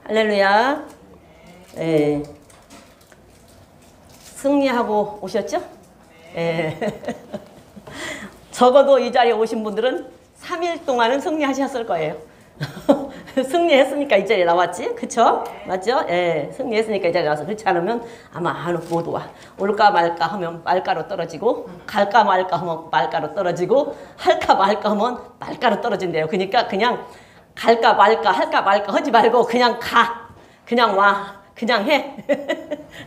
할렐루야. 예. 승리하고 오셨죠? 예. 적어도 이 자리에 오신 분들은 3일 동안은 승리하셨을 거예요. 승리했으니까 이 자리에 나왔지? 그쵸? 맞죠? 예. 승리했으니까 이 자리에 나와서 그렇지 않으면 아마 못 와. 올까 말까 하면 말가로 떨어지고, 갈까 말까 하면 말가로 떨어지고, 할까 말까 하면 말가로 떨어진대요. 그러니까 그냥 갈까 말까 할까 말까 하지 말고 그냥 가. 그냥 와. 그냥 해.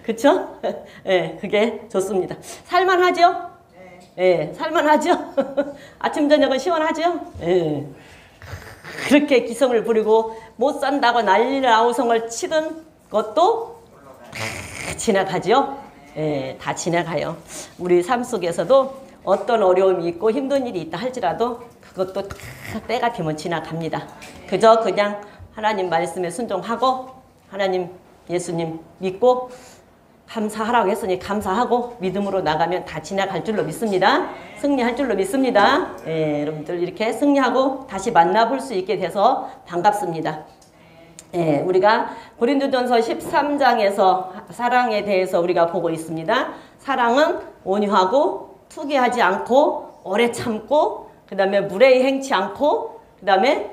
그쵸? 예, 그게 좋습니다. 살만하죠? 예, 살만하죠? 아침, 저녁은 시원하죠? 예. 그렇게 기성을 부리고 못 산다고 난리를 아우성을 치던 것도 다 지나가죠? 예, 다 지나가요. 우리 삶 속에서도 어떤 어려움이 있고 힘든 일이 있다 할지라도 그것도 다 때가 되면 지나갑니다. 그저 그냥 하나님 말씀에 순종하고 하나님 예수님 믿고 감사하라고 했으니 감사하고 믿음으로 나가면 다 지나갈 줄로 믿습니다. 승리할 줄로 믿습니다. 예, 여러분들 이렇게 승리하고 다시 만나볼 수 있게 돼서 반갑습니다. 예, 우리가 고린도전서 13장에서 사랑에 대해서 우리가 보고 있습니다. 사랑은 온유하고 투기하지 않고 오래 참고 그 다음에 무례히 행치 않고 그 다음에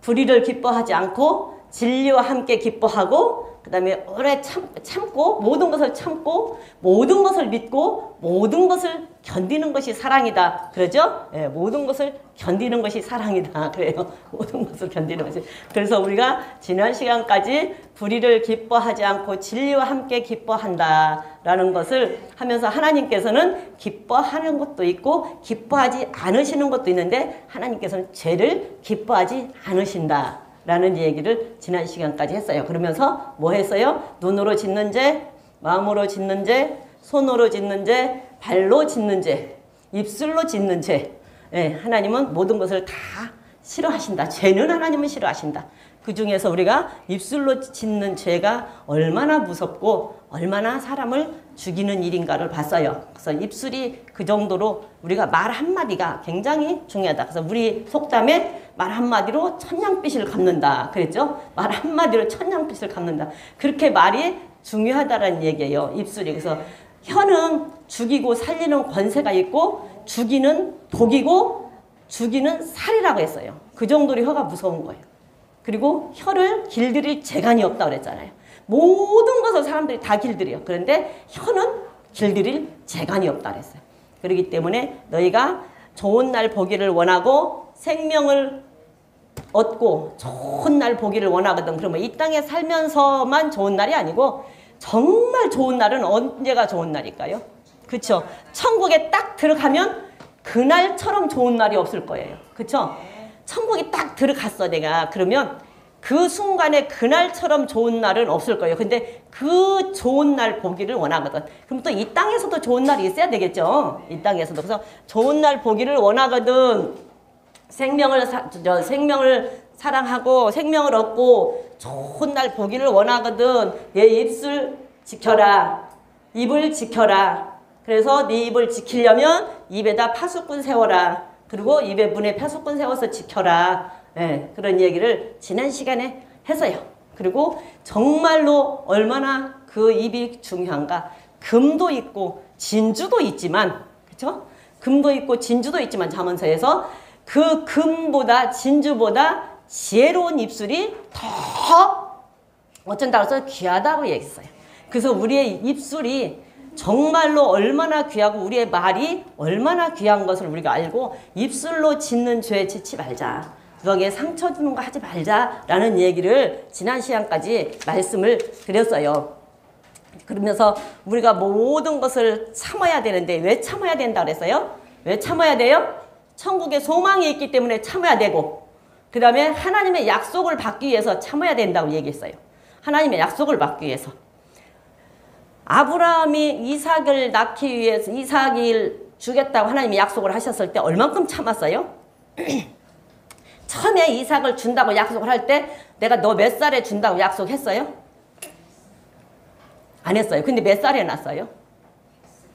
불의를 기뻐하지 않고 진리와 함께 기뻐하고 그 다음에 오래 참고 모든 것을 참고 모든 것을 믿고 모든 것을 견디는 것이 사랑이다. 그러죠? 예, 모든 것을 견디는 것이 사랑이다. 그래요. 모든 것을 견디는 것이. 그래서 우리가 지난 시간까지 불의를 기뻐하지 않고 진리와 함께 기뻐한다. 라는 것을 하면서 하나님께서는 기뻐하는 것도 있고 기뻐하지 않으시는 것도 있는데 하나님께서는 죄를 기뻐하지 않으신다. 라는 얘기를 지난 시간까지 했어요. 그러면서 뭐 했어요? 눈으로 짓는 죄, 마음으로 짓는 죄, 손으로 짓는 죄, 발로 짓는 죄, 입술로 짓는 죄. 예, 하나님은 모든 것을 다 싫어하신다. 죄는 하나님은 싫어하신다. 그 중에서 우리가 입술로 짓는 죄가 얼마나 무섭고 얼마나 사람을 죽이는 일인가를 봤어요. 그래서 입술이 그 정도로 우리가 말 한마디가 굉장히 중요하다. 그래서 우리 속담에 말 한마디로 천냥빚을 갚는다. 그랬죠? 말 한마디로 천냥빚을 갚는다. 그렇게 말이 중요하다는 얘기예요. 입술이. 그래서 혀는 죽이고 살리는 권세가 있고 죽이는 독이고 죽이는 살이라고 했어요. 그 정도로 혀가 무서운 거예요. 그리고 혀를 길들일 재간이 없다고 그랬잖아요. 모든 것을 사람들이 다 길들여요. 그런데 혀는 길들일 재간이 없다고 그랬어요. 그렇기 때문에 너희가 좋은 날 보기를 원하고 생명을 얻고 좋은 날 보기를 원하거든. 그러면 이 땅에 살면서만 좋은 날이 아니고 정말 좋은 날은 언제가 좋은 날일까요? 그렇죠? 천국에 딱 들어가면 그날처럼 좋은 날이 없을 거예요. 그렇죠? 천국에 딱 들어갔어 내가. 그러면 그 순간에 그날처럼 좋은 날은 없을 거예요. 근데 그 좋은 날 보기를 원하거든. 그럼 또 이 땅에서도 좋은 날이 있어야 되겠죠. 이 땅에서도. 그래서 좋은 날 보기를 원하거든. 생명을 사랑하고 생명을 얻고 좋은 날 보기를 원하거든. 내 입술 지켜라. 입을 지켜라. 그래서 네 입을 지키려면 입에다 파수꾼 세워라. 그리고 입에 문에 파수꾼 세워서 지켜라. 예, 그런 얘기를 지난 시간에 했어요. 그리고 정말로 얼마나 그 입이 중요한가. 금도 있고 진주도 있지만, 그렇죠? 금도 있고 진주도 있지만 잠언서에서 그 금보다 진주보다 지혜로운 입술이 더 어쩐다고 해서 귀하다고 얘기했어요. 그래서 우리의 입술이 정말로 얼마나 귀하고 우리의 말이 얼마나 귀한 것을 우리가 알고 입술로 짓는 죄에 짓지 말자. 누구에게 상처 주는 거 하지 말자라는 얘기를 지난 시간까지 말씀을 드렸어요. 그러면서 우리가 모든 것을 참아야 되는데 왜 참아야 된다 그랬어요? 왜 참아야 돼요? 천국에 소망이 있기 때문에 참아야 되고 그 다음에 하나님의 약속을 받기 위해서 참아야 된다고 얘기했어요. 하나님의 약속을 받기 위해서. 아브라함이 이삭을 낳기 위해서 이삭을 주겠다고 하나님이 약속을 하셨을 때 얼만큼 참았어요? 처음에 이삭을 준다고 약속을 할 때 내가 너 몇 살에 준다고 약속했어요? 안 했어요. 근데 몇 살에 낳았어요?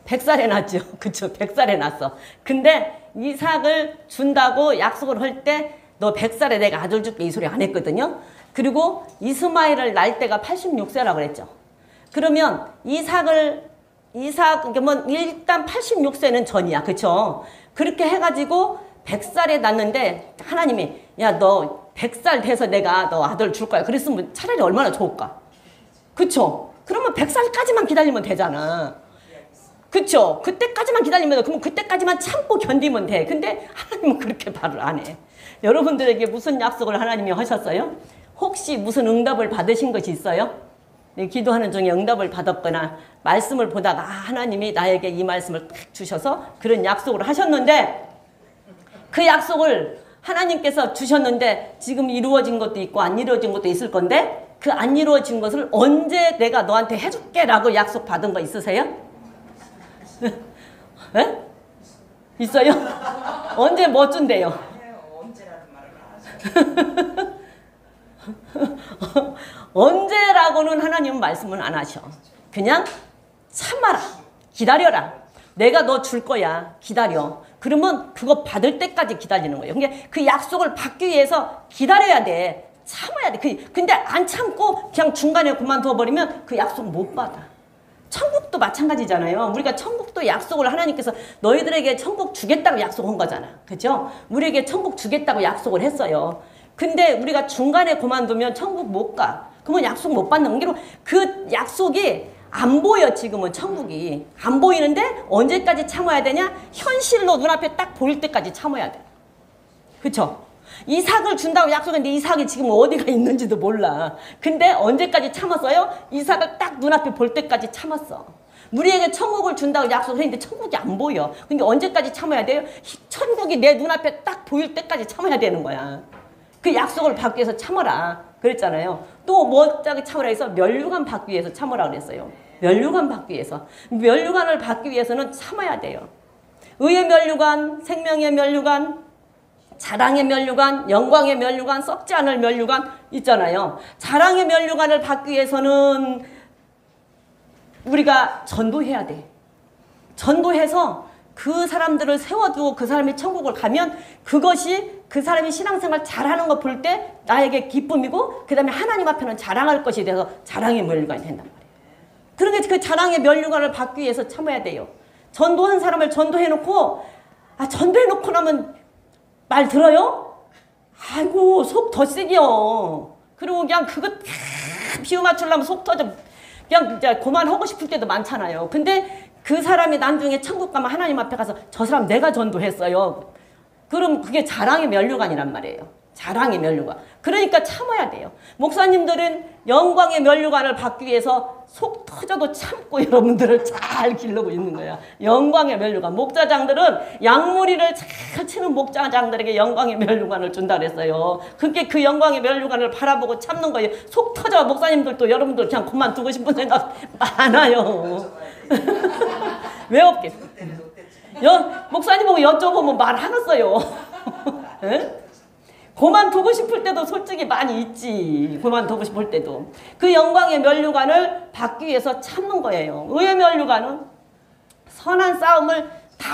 100살에 낳았죠. 그쵸? 100살에 낳았어. 근데 이삭을 준다고 약속을 할 때 너 100살에 내가 아들 줄게 이 소리 안 했거든요. 그리고 이스마엘을 낳을 때가 86세라고 그랬죠. 그러면 이삭 그러면 일단 86세는 전이야. 그쵸? 그렇게 해가지고 100살에 낳는데 하나님이 야, 너 100살 돼서 내가 너 아들 줄 거야. 그랬으면 차라리 얼마나 좋을까? 그쵸? 그러면 100살까지만 기다리면 되잖아. 그쵸? 그때까지만 기다리면 돼. 그러면 그때까지만 참고 견디면 돼. 근데 하나님은 그렇게 말을 안 해. 여러분들에게 무슨 약속을 하나님이 하셨어요? 혹시 무슨 응답을 받으신 것이 있어요? 네, 기도하는 중에 응답을 받았거나 말씀을 보다가 하나님이 나에게 이 말씀을 딱 주셔서 그런 약속을 하셨는데 그 약속을 하나님께서 주셨는데 지금 이루어진 것도 있고 안 이루어진 것도 있을 건데 그 안 이루어진 것을 언제 내가 너한테 해줄게 라고 약속 받은 거 있으세요? 네? 있어요? 언제 뭐 준대요? 언제라고는 하나님은 말씀은 안 하셔. 그냥 참아라. 기다려라. 내가 너 줄 거야. 기다려. 그러면 그거 받을 때까지 기다리는 거예요. 그러니까 그 약속을 받기 위해서 기다려야 돼. 참아야 돼. 근데 안 참고 그냥 중간에 그만둬 버리면 그 약속 못 받아. 천국도 마찬가지잖아요. 우리가 천국도 약속을 하나님께서 너희들에게 천국 주겠다고 약속한 거잖아. 그죠? 우리에게 천국 주겠다고 약속을 했어요. 근데 우리가 중간에 그만두면 천국 못 가. 그러면 약속 못 받는 게 그 약속이 안 보여. 지금은 천국이 안 보이는데 언제까지 참아야 되냐? 현실로 눈앞에 딱 보일 때까지 참아야 돼. 그쵸? 이삭을 준다고 약속했는데 이삭이 지금 어디가 있는지도 몰라. 근데 언제까지 참았어요? 이삭을 딱 눈앞에 볼 때까지 참았어. 우리에게 천국을 준다고 약속했는데 천국이 안 보여. 근데 언제까지 참아야 돼요? 천국이 내 눈앞에 딱 보일 때까지 참아야 되는 거야. 그 약속을 받기 위해서 참아라 그랬잖아요. 또 뭐자기 참으라 해서 면류관 받기 위해서 참으라 그랬어요. 면류관 받기 위해서. 면류관을 받기 위해서는 참아야 돼요. 의의 면류관, 생명의 면류관, 자랑의 면류관, 영광의 면류관, 썩지 않을 면류관 있잖아요. 자랑의 면류관을 받기 위해서는 우리가 전도해야 돼. 전도해서 그 사람들을 세워두고 그 사람이 천국을 가면 그것이 그 사람이 신앙생활 잘하는 거 볼 때 나에게 기쁨이고 그 다음에 하나님 앞에는 자랑할 것이 돼서 자랑의 면류관이 된단 말이에요. 그러니까 그 자랑의 면류관을 받기 위해서 참아야 돼요. 전도한 사람을 전도해놓고 전도해놓고 나면 말 들어요? 아이고 속 더 세게요. 그리고 그냥 그거 비유 맞추려면 속 터져. 그냥 이제 그만하고 싶을 때도 많잖아요. 근데 그 사람이 나중에 천국 가면 하나님 앞에 가서 저 사람 내가 전도했어요. 그럼 그게 자랑의 면류관이란 말이에요. 자랑의 면류관. 그러니까 참아야 돼요. 목사님들은 영광의 면류관을 받기 위해서 속 터져도 참고 여러분들을 잘 기르고 있는 거야. 영광의 면류관. 목자장들은 양무리를 잘 치는 목자장들에게 영광의 면류관을 준다 그랬어요. 그게 그 영광의 면류관을 바라보고 참는 거예요. 속 터져. 목사님들도 여러분들 그냥 그만두고 싶은 생각 많아요. 왜 없겠어? 목사님 보고 여쭤보면 말하겠어요. 그만두고 싶을 때도 솔직히 많이 있지. 그만두고 싶을 때도. 그 영광의 면류관을 받기 위해서 참는 거예요. 의의 면류관은 선한 싸움을 다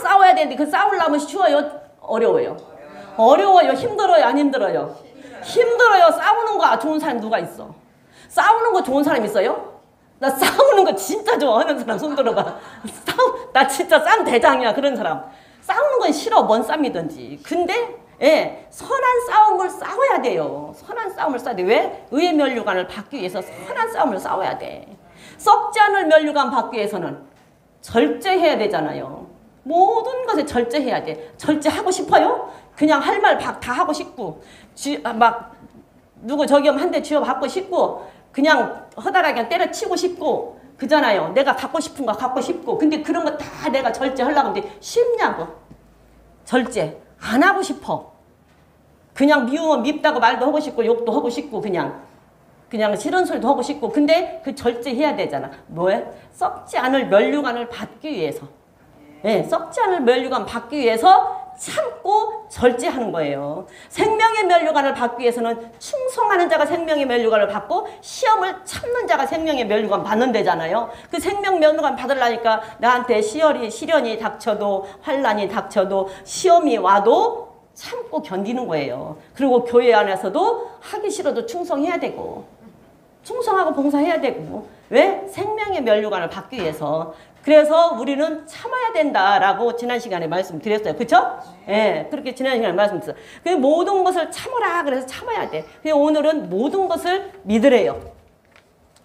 싸워야 되는데 그 싸우려면 쉬워요? 어려워요? 어려워요? 힘들어요? 안 힘들어요? 힘들어요. 싸우는 거 좋은 사람 누가 있어? 싸우는 거 좋은 사람 있어요? 나 싸우는 거 진짜 좋아하는 사람 손 들어봐. 나 진짜 쌈 대장이야. 그런 사람. 싸우는 건 싫어. 뭔 쌈이든지. 근데 선한 싸움을 싸워야 돼요. 선한 싸움을 싸워야 돼. 왜? 의의 면류관을 받기 위해서 선한 싸움을 싸워야 돼. 썩지 않을 면류관 받기 위해서는 절제해야 되잖아요. 모든 것에 절제해야 돼. 절제하고 싶어요? 그냥 할 말 다 하고 싶고 막 누구 저기 한 대 쥐어받고 싶고 그냥 하다가 그냥 때려치고 싶고 그잖아요. 내가 갖고 싶은 거 갖고 싶고. 근데 그런 거 다 내가 절제하려고 하는데 쉽냐고. 절제 안 하고 싶어. 그냥 미우면 밉다고 말도 하고 싶고 욕도 하고 싶고 그냥 싫은 소리도 하고 싶고. 근데 그 절제해야 되잖아. 뭐해? 썩지 않을 면류관을 받기 위해서. 썩지 않을 면류관 받기 위해서 참고 절제하는 거예요. 생명의 면류관을 받기 위해서는 충성하는 자가 생명의 면류관을 받고 시험을 참는 자가 생명의 면류관 받는 데잖아요. 그 생명 면류관 받으려니까 나한테 시련이 닥쳐도 환난이 닥쳐도 시험이 와도 참고 견디는 거예요. 그리고 교회 안에서도 하기 싫어도 충성해야 되고 충성하고 봉사해야 되고 왜? 생명의 면류관을 받기 위해서. 그래서 우리는 참아야 된다라고 지난 시간에 말씀드렸어요. 그렇죠? 예, 그렇게 지난 시간에 말씀드렸어요. 그 모든 것을 참으라 그래서 참아야 돼. 근데 오늘은 모든 것을 믿으래요.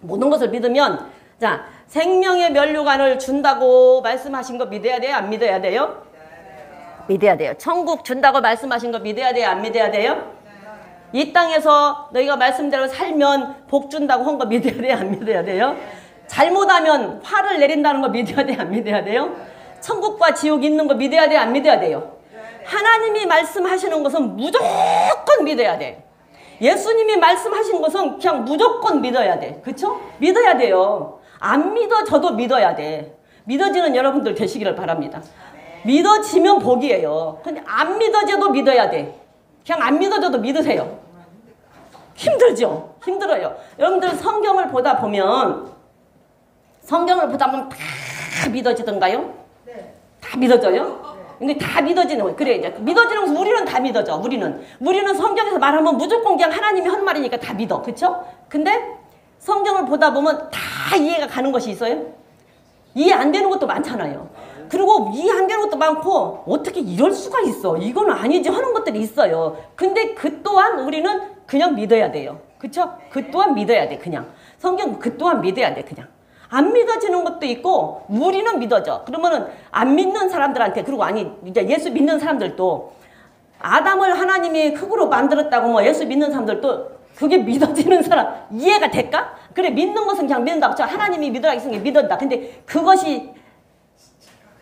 모든 것을 믿으면 자 생명의 면류관을 준다고 말씀하신 거 믿어야 돼요? 안 믿어야 돼요? 믿어야 돼요. 천국 준다고 말씀하신 거 믿어야 돼요? 안 믿어야 돼요? 이 땅에서 너희가 말씀대로 살면 복 준다고 한 거 믿어야 돼요? 안 믿어야 돼요? 잘못하면 화를 내린다는 거 믿어야 돼요? 안 믿어야 돼요? 천국과 지옥 있는 거 믿어야 돼요? 안 믿어야 돼요? 하나님이 말씀하시는 것은 무조건 믿어야 돼. 예수님이 말씀하신 것은 그냥 무조건 믿어야 돼. 그쵸? 믿어야 돼요. 안 믿어져도 믿어야 돼. 믿어지는 여러분들 되시기를 바랍니다. 믿어지면 복이에요. 근데 안 믿어져도 믿어야 돼. 그냥 안 믿어져도 믿으세요. 힘들죠? 힘들어요. 여러분들 성경을 보다 보면 다 믿어지던가요? 네. 다 믿어져요? 근데 다 믿어지는 거예요. 그래, 이제 믿어지는 것은 우리는 다 믿어져. 우리는 성경에서 말하면 무조건 그냥 하나님이 한 말이니까 다 믿어. 그쵸? 근데 성경을 보다 보면 다 이해가 가는 것이 있어요. 이해 안 되는 것도 많잖아요. 그리고 이해 안 되는 것도 많고 어떻게 이럴 수가 있어. 이건 아니지 하는 것들이 있어요. 근데 그 또한 우리는 그냥 믿어야 돼요. 그쵸? 그 또한 믿어야 돼. 그냥. 성경 그 또한 믿어야 돼. 그냥. 안 믿어지는 것도 있고 우리는 믿어져. 그러면은 안 믿는 사람들한테 그리고 아니 이제 예수 믿는 사람들도 아담을 하나님이 흙으로 만들었다고 뭐 예수 믿는 사람들도 그게 믿어지는 사람 이해가 될까? 그래 믿는 것은 그냥 믿는다고 저 하나님이 믿으라 했으니까 믿는다. 근데 그것이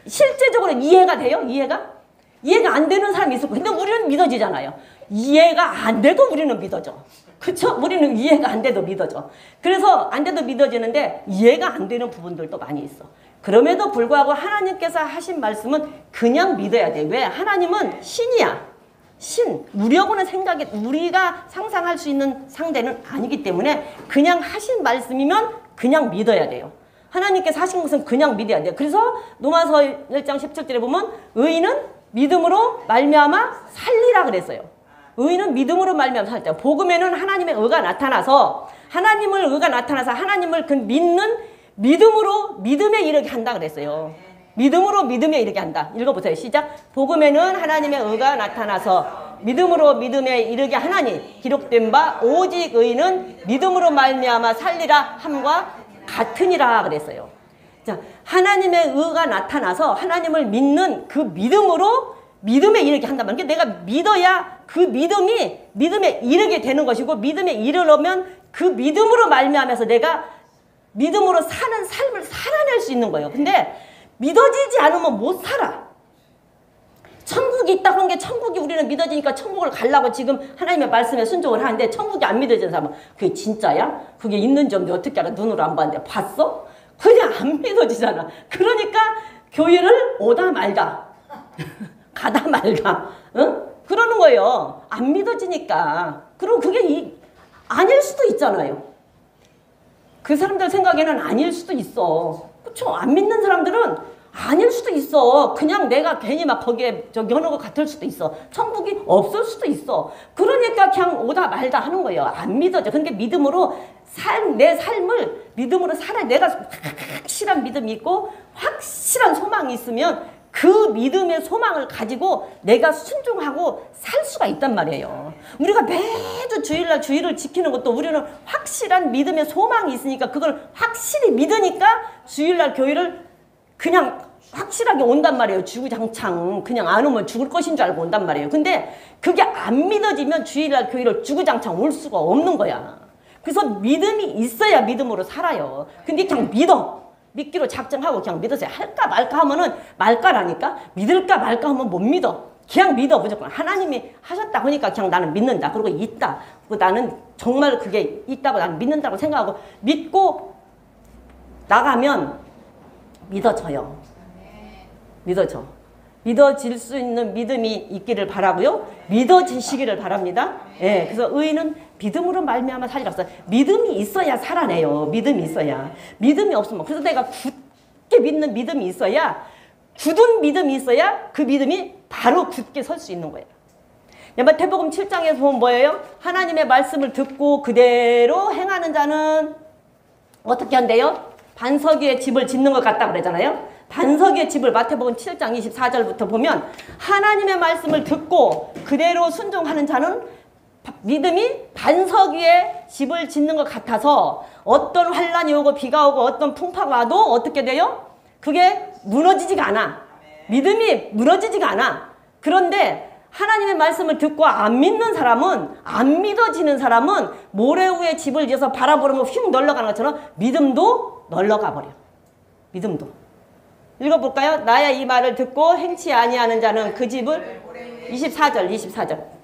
실제적으로 이해가 돼요? 이해가 안 되는 사람이 있을 거예요. 근데 우리는 믿어지잖아요. 이해가 안 돼도 우리는 믿어져. 그쵸? 우리는 이해가 안 돼도 믿어져. 그래서 안 돼도 믿어지는데 이해가 안 되는 부분들도 많이 있어. 그럼에도 불구하고 하나님께서 하신 말씀은 그냥 믿어야 돼. 왜? 하나님은 신이야. 신. 우리하고는 생각이 우리가 상상할 수 있는 상대는 아니기 때문에 그냥 하신 말씀이면 그냥 믿어야 돼요. 하나님께서 하신 것은 그냥 믿어야 돼요. 그래서 로마서 1장 17절에 보면 의인은 믿음으로 말미암아 살리라 그랬어요. 의인은 믿음으로 말미암아 살리라. 복음에는 하나님의 의가 나타나서 하나님을 그 믿는 믿음으로 믿음에 이르게 한다 그랬어요. 믿음으로 믿음에 이르게 한다. 읽어보세요. 시작. 복음에는 하나님의 의가 나타나서 믿음으로 믿음에 이르게 하나니 기록된 바 오직 의인은 믿음으로 말미암아 살리라 함과 같으니라 그랬어요. 자, 하나님의 의가 나타나서 하나님을 믿는 그 믿음으로 믿음에 이르게 한단 말이에요. 내가 믿어야 그 믿음에 이르게 되는 것이고 믿음에 이르려면 그 믿음으로 말미암아서 내가 믿음으로 사는 삶을 살아낼 수 있는 거예요. 근데 믿어지지 않으면 못 살아. 천국이 있다 그런 게 천국이 우리는 믿어지니까 천국을 가려고 지금 하나님의 말씀에 순종을 하는데 천국이 안 믿어지는 사람은 그게 진짜야? 그게 있는지 없는지 어떻게 알아? 눈으로 안 봤는데 봤어? 그냥 안 믿어지잖아. 그러니까 교회를 오다 말다 가다 말다 응? 그러는 거예요. 안 믿어지니까. 그리고 그게 아닐 수도 있잖아요. 그 사람들 생각에는 아닐 수도 있어. 그쵸? 안 믿는 사람들은 아닐 수도 있어. 그냥 내가 괜히 막 거기에 저기 하는 것 같을 수도 있어. 천국이 없을 수도 있어. 그러니까 그냥 오다 말다 하는 거예요. 안 믿어져. 그러니까 믿음으로 내 삶을 믿음으로 살아야 내가 확실한 믿음이 있고 확실한 소망이 있으면 그 믿음의 소망을 가지고 내가 순종하고 살 수가 있단 말이에요. 우리가 매주 주일날 주일을 지키는 것도 우리는 확실한 믿음의 소망이 있으니까 그걸 확실히 믿으니까 주일날 교회를 그냥 확실하게 온단 말이에요. 주구장창 그냥 안 오면 죽을 것인 줄 알고 온단 말이에요. 근데 그게 안 믿어지면 주일날 교회를 주구장창 올 수가 없는 거야. 그래서 믿음이 있어야 믿음으로 살아요. 근데 그냥 믿기로 작정하고 그냥 믿으세요. 할까 말까 하면은 말까라니까. 믿을까 말까 하면 못 믿어. 그냥 믿어. 무조건 하나님이 하셨다 그러니까 그냥 나는 믿는다. 그리고 있다. 그리고 나는 정말 그게 있다고 나는 믿는다고 생각하고 믿고 나가면 믿어져요. 믿어져. 믿어질 수 있는 믿음이 있기를 바라고요. 믿어지시기를 바랍니다. 예, 그래서 의인은 믿음으로 말미암아 살리라. 믿음이 있어야 살아내요. 믿음이 있어야. 믿음이 없으면 그래서 내가 굳게 믿는 믿음이 있어야 굳은 믿음이 있어야 그 믿음이 바로 굳게 설 수 있는 거예요. 마태복음 7장에서 보면 뭐예요? 하나님의 말씀을 듣고 그대로 행하는 자는 어떻게 한대요? 반석 위에 집을 짓는 것 같다고 그러잖아요. 반석 위에 집을 마태복음 7장 24절부터 보면 하나님의 말씀을 듣고 그대로 순종하는 자는 믿음이 반석 위에 집을 짓는 것 같아서 어떤 환란이 오고 비가 오고 어떤 풍파가 와도 어떻게 돼요? 그게 무너지지가 않아. 믿음이 무너지지가 않아. 그런데 하나님의 말씀을 듣고 안 믿는 사람은, 안 믿어지는 사람은 모래 위에 집을 지어서 바람 불으면 휙 널러가는 것처럼 믿음도 널러가 버려. 믿음도. 읽어볼까요? 나의 이 말을 듣고 행치 아니하는 자는 그 집을 24절.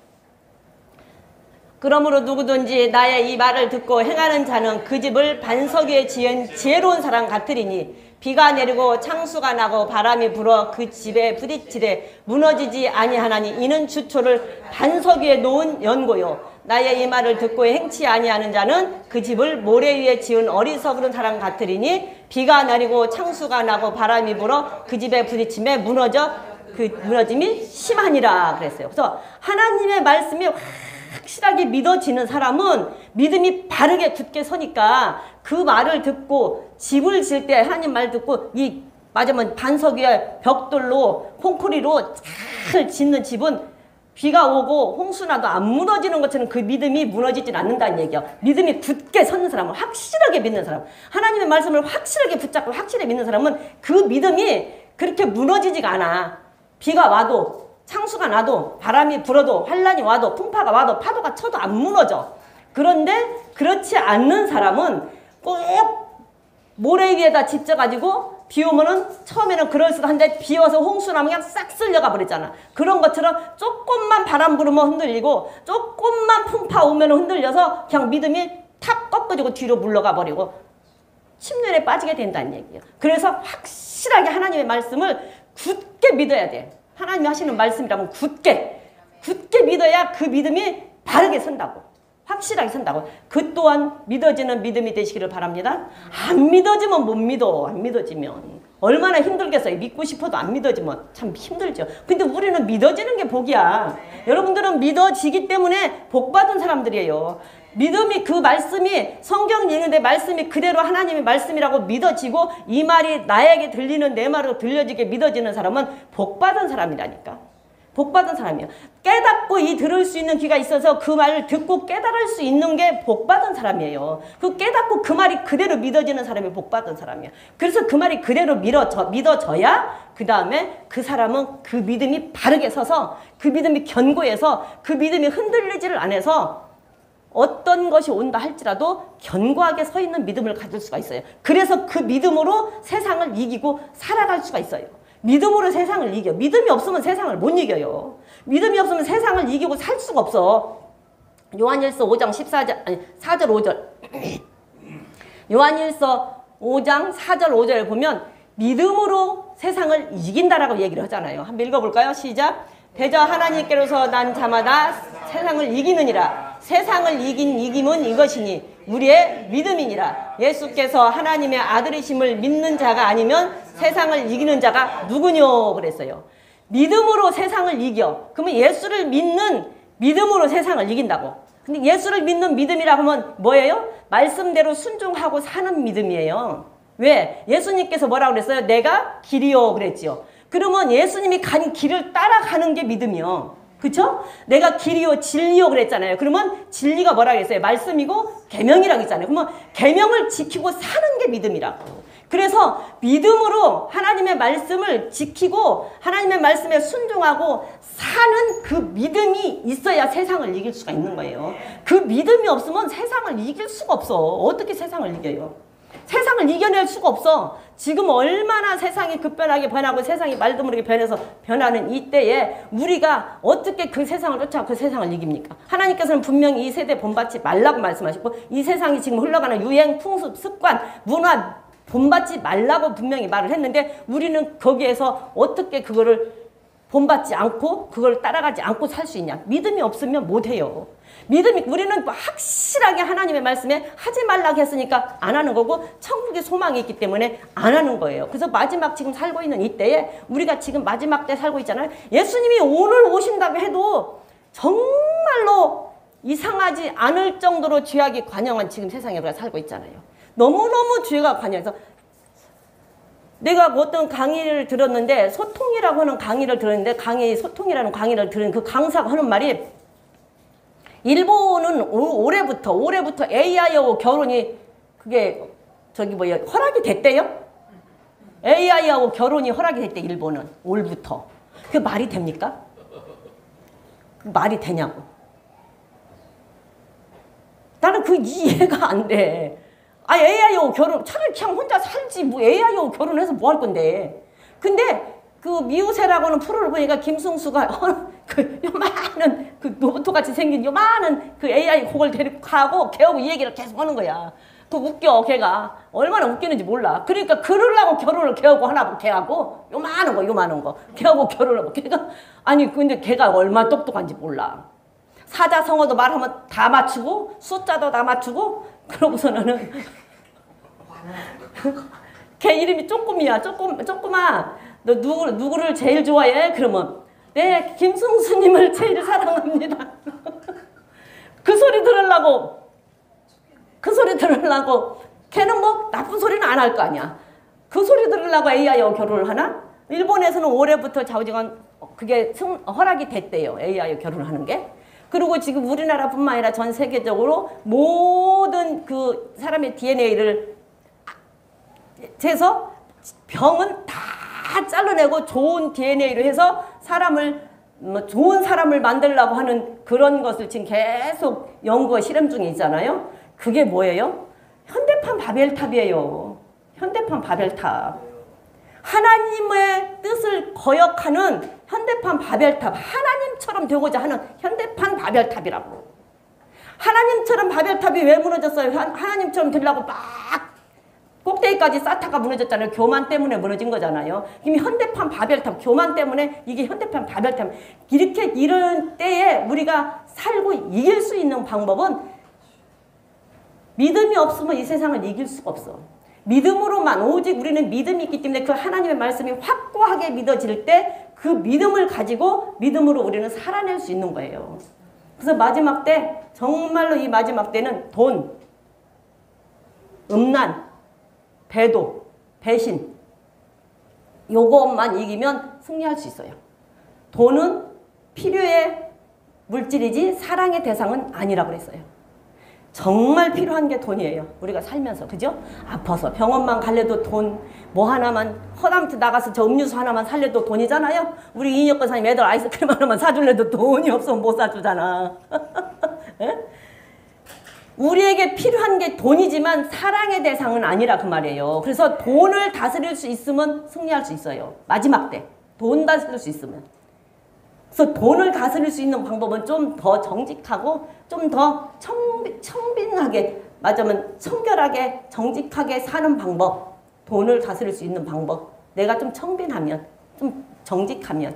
그러므로 누구든지 나의 이 말을 듣고 행하는 자는 그 집을 반석 위에 지은 지혜로운 사람 같으리니 비가 내리고 창수가 나고 바람이 불어 그 집에 부딪히되 무너지지 아니하나니 이는 주초를 반석 위에 놓은 연고요. 나의 이 말을 듣고 행치 아니하는 자는 그 집을 모래 위에 지은 어리석은 사람 같으리니 비가 내리고 창수가 나고 바람이 불어 그 집에 부딪힘에 무너짐이 심하니라 그랬어요. 그래서 하나님의 말씀이 확실하게 믿어지는 사람은 믿음이 바르게 굳게 서니까 그 말을 듣고 집을 지을 때 하나님 말 듣고 이 맞으면 반석 위에 벽돌로 콘크리로 잘 짓는 집은 비가 오고 홍수나도 안 무너지는 것처럼 그 믿음이 무너지진 않는다는 얘기야. 믿음이 굳게 서는 사람은, 확실하게 믿는 사람, 하나님의 말씀을 확실하게 붙잡고 확실히 믿는 사람은 그 믿음이 그렇게 무너지지가 않아. 비가 와도 창수가 나도 바람이 불어도 환란이 와도 풍파가 와도 파도가 쳐도 안 무너져. 그런데 그렇지 않는 사람은 꼭 모래 위에다 짓져가지고 비 오면은 처음에는 그럴 수도 한데 비 와서 홍수 나면 그냥 싹 쓸려가 버리잖아. 그런 것처럼 조금만 바람 불으면 흔들리고 조금만 풍파 오면 흔들려서 그냥 믿음이 탁 꺾어지고 뒤로 물러가 버리고 침륜에 빠지게 된다는 얘기예요. 그래서 확실하게 하나님의 말씀을 굳게 믿어야 돼. 하나님이 하시는 말씀이라면 굳게 믿어야 그 믿음이 바르게 선다고. 확실하게 선다고. 그 또한 믿어지는 믿음이 되시기를 바랍니다. 안 믿어지면 못 믿어. 안 믿어지면 얼마나 힘들겠어요. 믿고 싶어도 안 믿어지면 참 힘들죠. 근데 우리는 믿어지는 게 복이야. 여러분들은 믿어지기 때문에 복받은 사람들이에요. 믿음이, 그 말씀이, 성경 읽는데 말씀이 그대로 하나님의 말씀이라고 믿어지고 이 말이 나에게 들리는 내 말로 들려지게 믿어지는 사람은 복받은 사람이라니까. 복받은 사람이에요. 깨닫고 들을 수 있는 귀가 있어서 그 말을 듣고 깨달을 수 있는 게 복받은 사람이에요. 그 깨닫고 그 말이 그대로 믿어지는 사람이 복받은 사람이에요. 그래서 그 말이 그대로 믿어져야 그 다음에 그 사람은 그 믿음이 바르게 서서 그 믿음이 견고해서 그 믿음이 흔들리지를 않아서 어떤 것이 온다 할지라도 견고하게 서 있는 믿음을 가질 수가 있어요. 그래서 그 믿음으로 세상을 이기고 살아갈 수가 있어요. 믿음으로 세상을 이겨. 믿음이 없으면 세상을 못 이겨요. 믿음이 없으면 세상을 이기고 살 수가 없어. 요한일서 5장 4절 5절 요한일서 5장 4절 5절에 보면 믿음으로 세상을 이긴다라고 얘기를 하잖아요. 한번 읽어볼까요? 시작. 대저 하나님께로서 난 자마다 세상을 이기느니라. 세상을 이긴 이김은 이것이니 우리의 믿음이니라. 예수께서 하나님의 아들이심을 믿는 자가 아니면 세상을 이기는 자가 누구뇨 그랬어요. 믿음으로 세상을 이겨. 그러면 예수를 믿는 믿음으로 세상을 이긴다고. 근데 예수를 믿는 믿음이라 하면 뭐예요? 말씀대로 순종하고 사는 믿음이에요. 왜? 예수님께서 뭐라고 그랬어요? 내가 길이요 그랬지요. 그러면 예수님이 간 길을 따라가는 게 믿음이요. 그쵸? 내가 길이요 진리요 그랬잖아요. 그러면 진리가 뭐라고 했어요? 말씀이고 계명이라고 했잖아요. 그러면 계명을 지키고 사는 게 믿음이라고. 그래서 믿음으로 하나님의 말씀을 지키고 하나님의 말씀에 순종하고 사는 그 믿음이 있어야 세상을 이길 수가 있는 거예요. 그 믿음이 없으면 세상을 이길 수가 없어. 어떻게 세상을 이겨요? 세상을 이겨낼 수가 없어. 지금 얼마나 세상이 급변하게 변하고 세상이 말도 모르게 변해서 변하는 이때에 우리가 어떻게 그 세상을 쫓아 그 세상을 이깁니까? 하나님께서는 분명히 이 세대 본받지 말라고 말씀하셨고 이 세상이 지금 흘러가는 유행, 풍습, 습관, 문화 본받지 말라고 분명히 말을 했는데 우리는 거기에서 어떻게 그거를 본받지 않고 그걸 따라가지 않고 살 수 있냐? 믿음이 없으면 못해요. 믿음이 우리는 확실하게 하나님의 말씀에 하지 말라고 했으니까 안 하는 거고 천국의 소망이 있기 때문에 안 하는 거예요. 그래서 마지막 지금 살고 있는 이때에 우리가 지금 마지막 때 살고 있잖아요. 예수님이 오늘 오신다고 해도 정말로 이상하지 않을 정도로 죄악이 관영한 지금 세상에 우리가 살고 있잖아요. 너무너무 죄가 관영해서 내가 어떤 강의를 들었는데 소통이라고 하는 강의를 들었는데 소통이라는 강의를 들은 그 강사가 하는 말이 일본은 올해부터 AI하고 결혼이 그게 저기 뭐야 허락이 됐대요. AI하고 결혼이 허락이 됐대 일본은 올부터. 그게 말이 됩니까? 말이 되냐고. 나는 그 이해가 안 돼. 아, AI하고 결혼, 차라리 그냥 혼자 살지, 뭐 AI하고 결혼해서 뭐 할 건데. 근데 그 미우새라고는 프로를 보니까 김승수가 그 요만한 그 로봇 같이 생긴 요만한 그 AI 그걸 데리고 가고 걔하고 이 얘기를 계속 하는 거야. 그 웃겨, 걔가. 얼마나 웃기는지 몰라. 그러니까 그러려고 결혼을 걔하고 하나, 걔하고 요만한 거. 걔하고 결혼하고. 걔가, 아니, 근데 걔가 얼마나 똑똑한지 몰라. 사자성어도 말하면 다 맞추고, 숫자도 다 맞추고, 그러고서는 걔 이름이 쪼꼬미야. 쪼꼬마. 너 누구를 제일 좋아해? 그러면 네, 김승수님을 제일 사랑합니다. 그 소리 들으려고 걔는 뭐 나쁜 소리는 안 할 거 아니야. 그 소리 들으려고 AI하고 결혼을 하나? 일본에서는 올해부터 좌우지간 그게 허락이 됐대요. AI하고 결혼을 하는 게. 그리고 지금 우리나라뿐만 아니라 전 세계적으로 모든 그 사람의 DNA를 재서 병은 다 잘라내고 좋은 DNA로 해서 좋은 사람을 만들려고 하는 그런 것을 지금 계속 연구와 실험 중에 있잖아요. 그게 뭐예요? 현대판 바벨탑이에요. 현대판 바벨탑. 하나님의 뜻을 거역하는 현대판 바벨탑. 하나님처럼 되고자 하는 현대판 바벨탑이라고. 하나님처럼 바벨탑이 왜 무너졌어요? 하나님처럼 되려고 막 꼭대기까지 쌓다가 무너졌잖아요. 교만 때문에 무너진 거잖아요. 이미 현대판 바벨탑, 교만 때문에 이게 현대판 바벨탑. 이렇게 이런 때에 우리가 살고 이길 수 있는 방법은 믿음이 없으면 이 세상을 이길 수가 없어. 믿음으로만, 오직 우리는 믿음이 있기 때문에 그 하나님의 말씀이 확고하게 믿어질 때 그 믿음을 가지고 믿음으로 우리는 살아낼 수 있는 거예요. 그래서 마지막 때, 정말로 이 마지막 때는 돈, 음란, 배도, 배신, 요것만 이기면 승리할 수 있어요. 돈은 필요의 물질이지 사랑의 대상은 아니라고 그랬어요. 정말 필요한 게 돈이에요. 우리가 살면서. 그죠? 아파서 병원만 갈래도 돈, 뭐 하나만 허담트 나가서 저 음료수 하나만 살래도 돈이잖아요. 우리 이인혁 권사님 애들 아이스크림 하나만 사줄래도 돈이 없으면 못 사주잖아. 우리에게 필요한 게 돈이지만 사랑의 대상은 아니라 그 말이에요. 그래서 돈을 다스릴 수 있으면 승리할 수 있어요. 마지막 때. 돈 다스릴 수 있으면. 그래서 돈을 다스릴 수 있는 방법은 좀 더 정직하고 좀 더 청빈하게, 맞으면 청결하게 정직하게 사는 방법. 돈을 다스릴 수 있는 방법. 내가 좀 청빈하면, 좀 정직하면.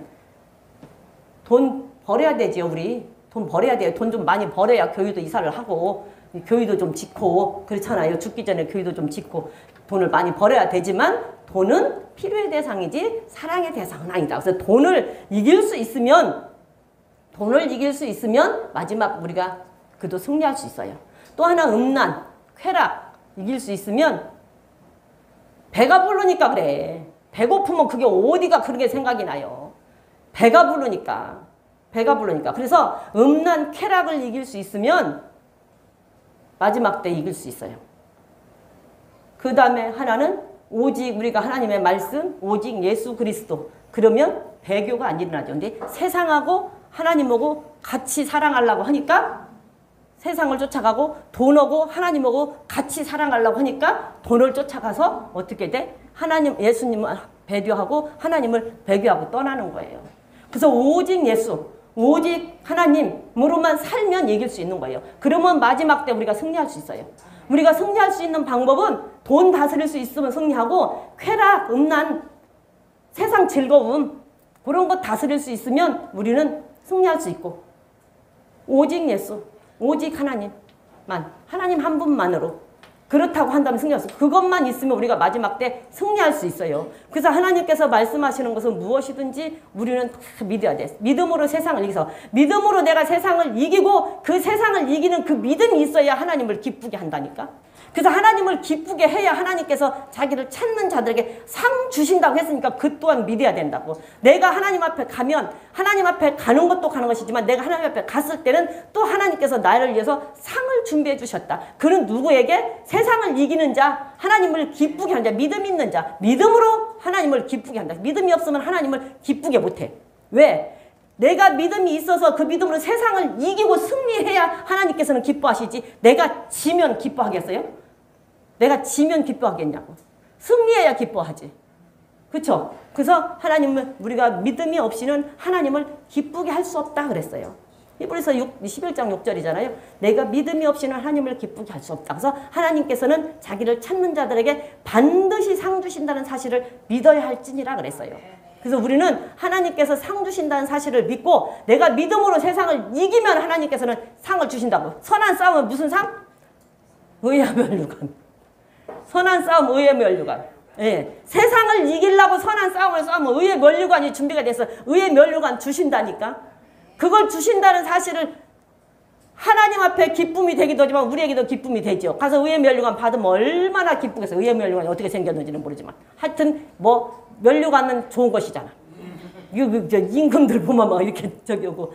돈 벌어야 되지요, 우리. 돈 벌어야 돼요. 돈 좀 많이 벌어야 교회도 이사를 하고 교회도 좀 짓고 그렇잖아요. 죽기 전에 교회도 좀 짓고 돈을 많이 벌어야 되지만 돈은 필요의 대상이지 사랑의 대상은 아니다. 그래서 돈을 이길 수 있으면 마지막 우리가 그래도 승리할 수 있어요. 또 하나 음란, 쾌락 이길 수 있으면 배가 부르니까 그래. 배고프면 그게 어디가 그런 게 생각이 나요. 배가 부르니까. 그래서 음란, 쾌락을 이길 수 있으면 마지막 때 이길 수 있어요. 그 다음에 하나는 오직 우리가 하나님의 말씀, 오직 예수 그리스도. 그러면 배교가 안 일어나죠. 근데 세상하고 하나님하고 같이 사랑하려고 하니까 세상을 쫓아가고 돈하고 하나님하고 같이 사랑하려고 하니까 돈을 쫓아가서 어떻게 돼? 하나님, 예수님을 배교하고 하나님을 배교하고 떠나는 거예요. 그래서 오직 예수, 오직 하나님으로만 살면 이길 수 있는 거예요. 그러면 마지막 때 우리가 승리할 수 있어요. 우리가 승리할 수 있는 방법은 돈 다스릴 수 있으면 승리하고 쾌락, 음란, 세상 즐거움 그런 것 다스릴 수 있으면 우리는 승리할 수 있고 오직 예수, 오직 하나님만, 하나님 한 분만으로 그렇다고 한다면 승리할 수 있어요. 그것만 있으면 우리가 마지막 때 승리할 수 있어요. 그래서 하나님께서 말씀하시는 것은 무엇이든지 우리는 다 믿어야 돼. 믿음으로 세상을 이기서 믿음으로 내가 세상을 이기고 그 세상을 이기는 그 믿음이 있어야 하나님을 기쁘게 한다니까. 그래서 하나님을 기쁘게 해야 하나님께서 자기를 찾는 자들에게 상 주신다고 했으니까 그 또한 믿어야 된다고. 내가 하나님 앞에 가면 하나님 앞에 가는 것도 가는 것이지만 내가 하나님 앞에 갔을 때는 또 하나님께서 나를 위해서 상을 준비해 주셨다. 그는 누구에게? 세상을 이기는 자, 하나님을 기쁘게 하는 자, 믿음 있는 자, 믿음으로 하나님을 기쁘게 한다. 믿음이 없으면 하나님을 기쁘게 못해. 왜? 내가 믿음이 있어서 그 믿음으로 세상을 이기고 승리해야 하나님께서는 기뻐하시지. 내가 지면 기뻐하겠어요? 내가 지면 기뻐하겠냐고. 승리해야 기뻐하지. 그렇죠? 그래서 하나님은 우리가 믿음이 없이는 하나님을 기쁘게 할 수 없다 그랬어요. 히브리서 11장 6절이잖아요. 내가 믿음이 없이는 하나님을 기쁘게 할 수 없다. 그래서 하나님께서는 자기를 찾는 자들에게 반드시 상 주신다는 사실을 믿어야 할지니라 그랬어요. 그래서 우리는 하나님께서 상 주신다는 사실을 믿고 내가 믿음으로 세상을 이기면 하나님께서는 상을 주신다고. 선한 싸움은 무슨 상? 의와 멸류관. 선한 싸움, 의의 멸류관. 예. 세상을 이기려고 선한 싸움을 싸우면 의의 멸류관이 준비가 돼서 의의 멸류관 주신다니까. 그걸 주신다는 사실을 하나님 앞에 기쁨이 되기도 하지만 우리에게도 기쁨이 되죠. 가서 의의 멸류관 받으면 얼마나 기쁘겠어요. 의의 멸류관이 어떻게 생겼는지는 모르지만. 하여튼 뭐 멸류관은 좋은 것이잖아. 임금들 보면 막 이렇게 저기 오고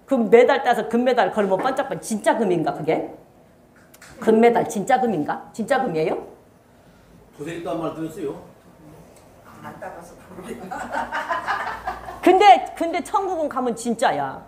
금 메달 따서 금메달 걸으면 반짝반짝. 진짜 금인가 그게? 금메달 진짜 금인가? 진짜 금이에요? 도색도 한 말 들었어요. 안 따라서 모르겠나. 근데 천국은 가면 진짜야.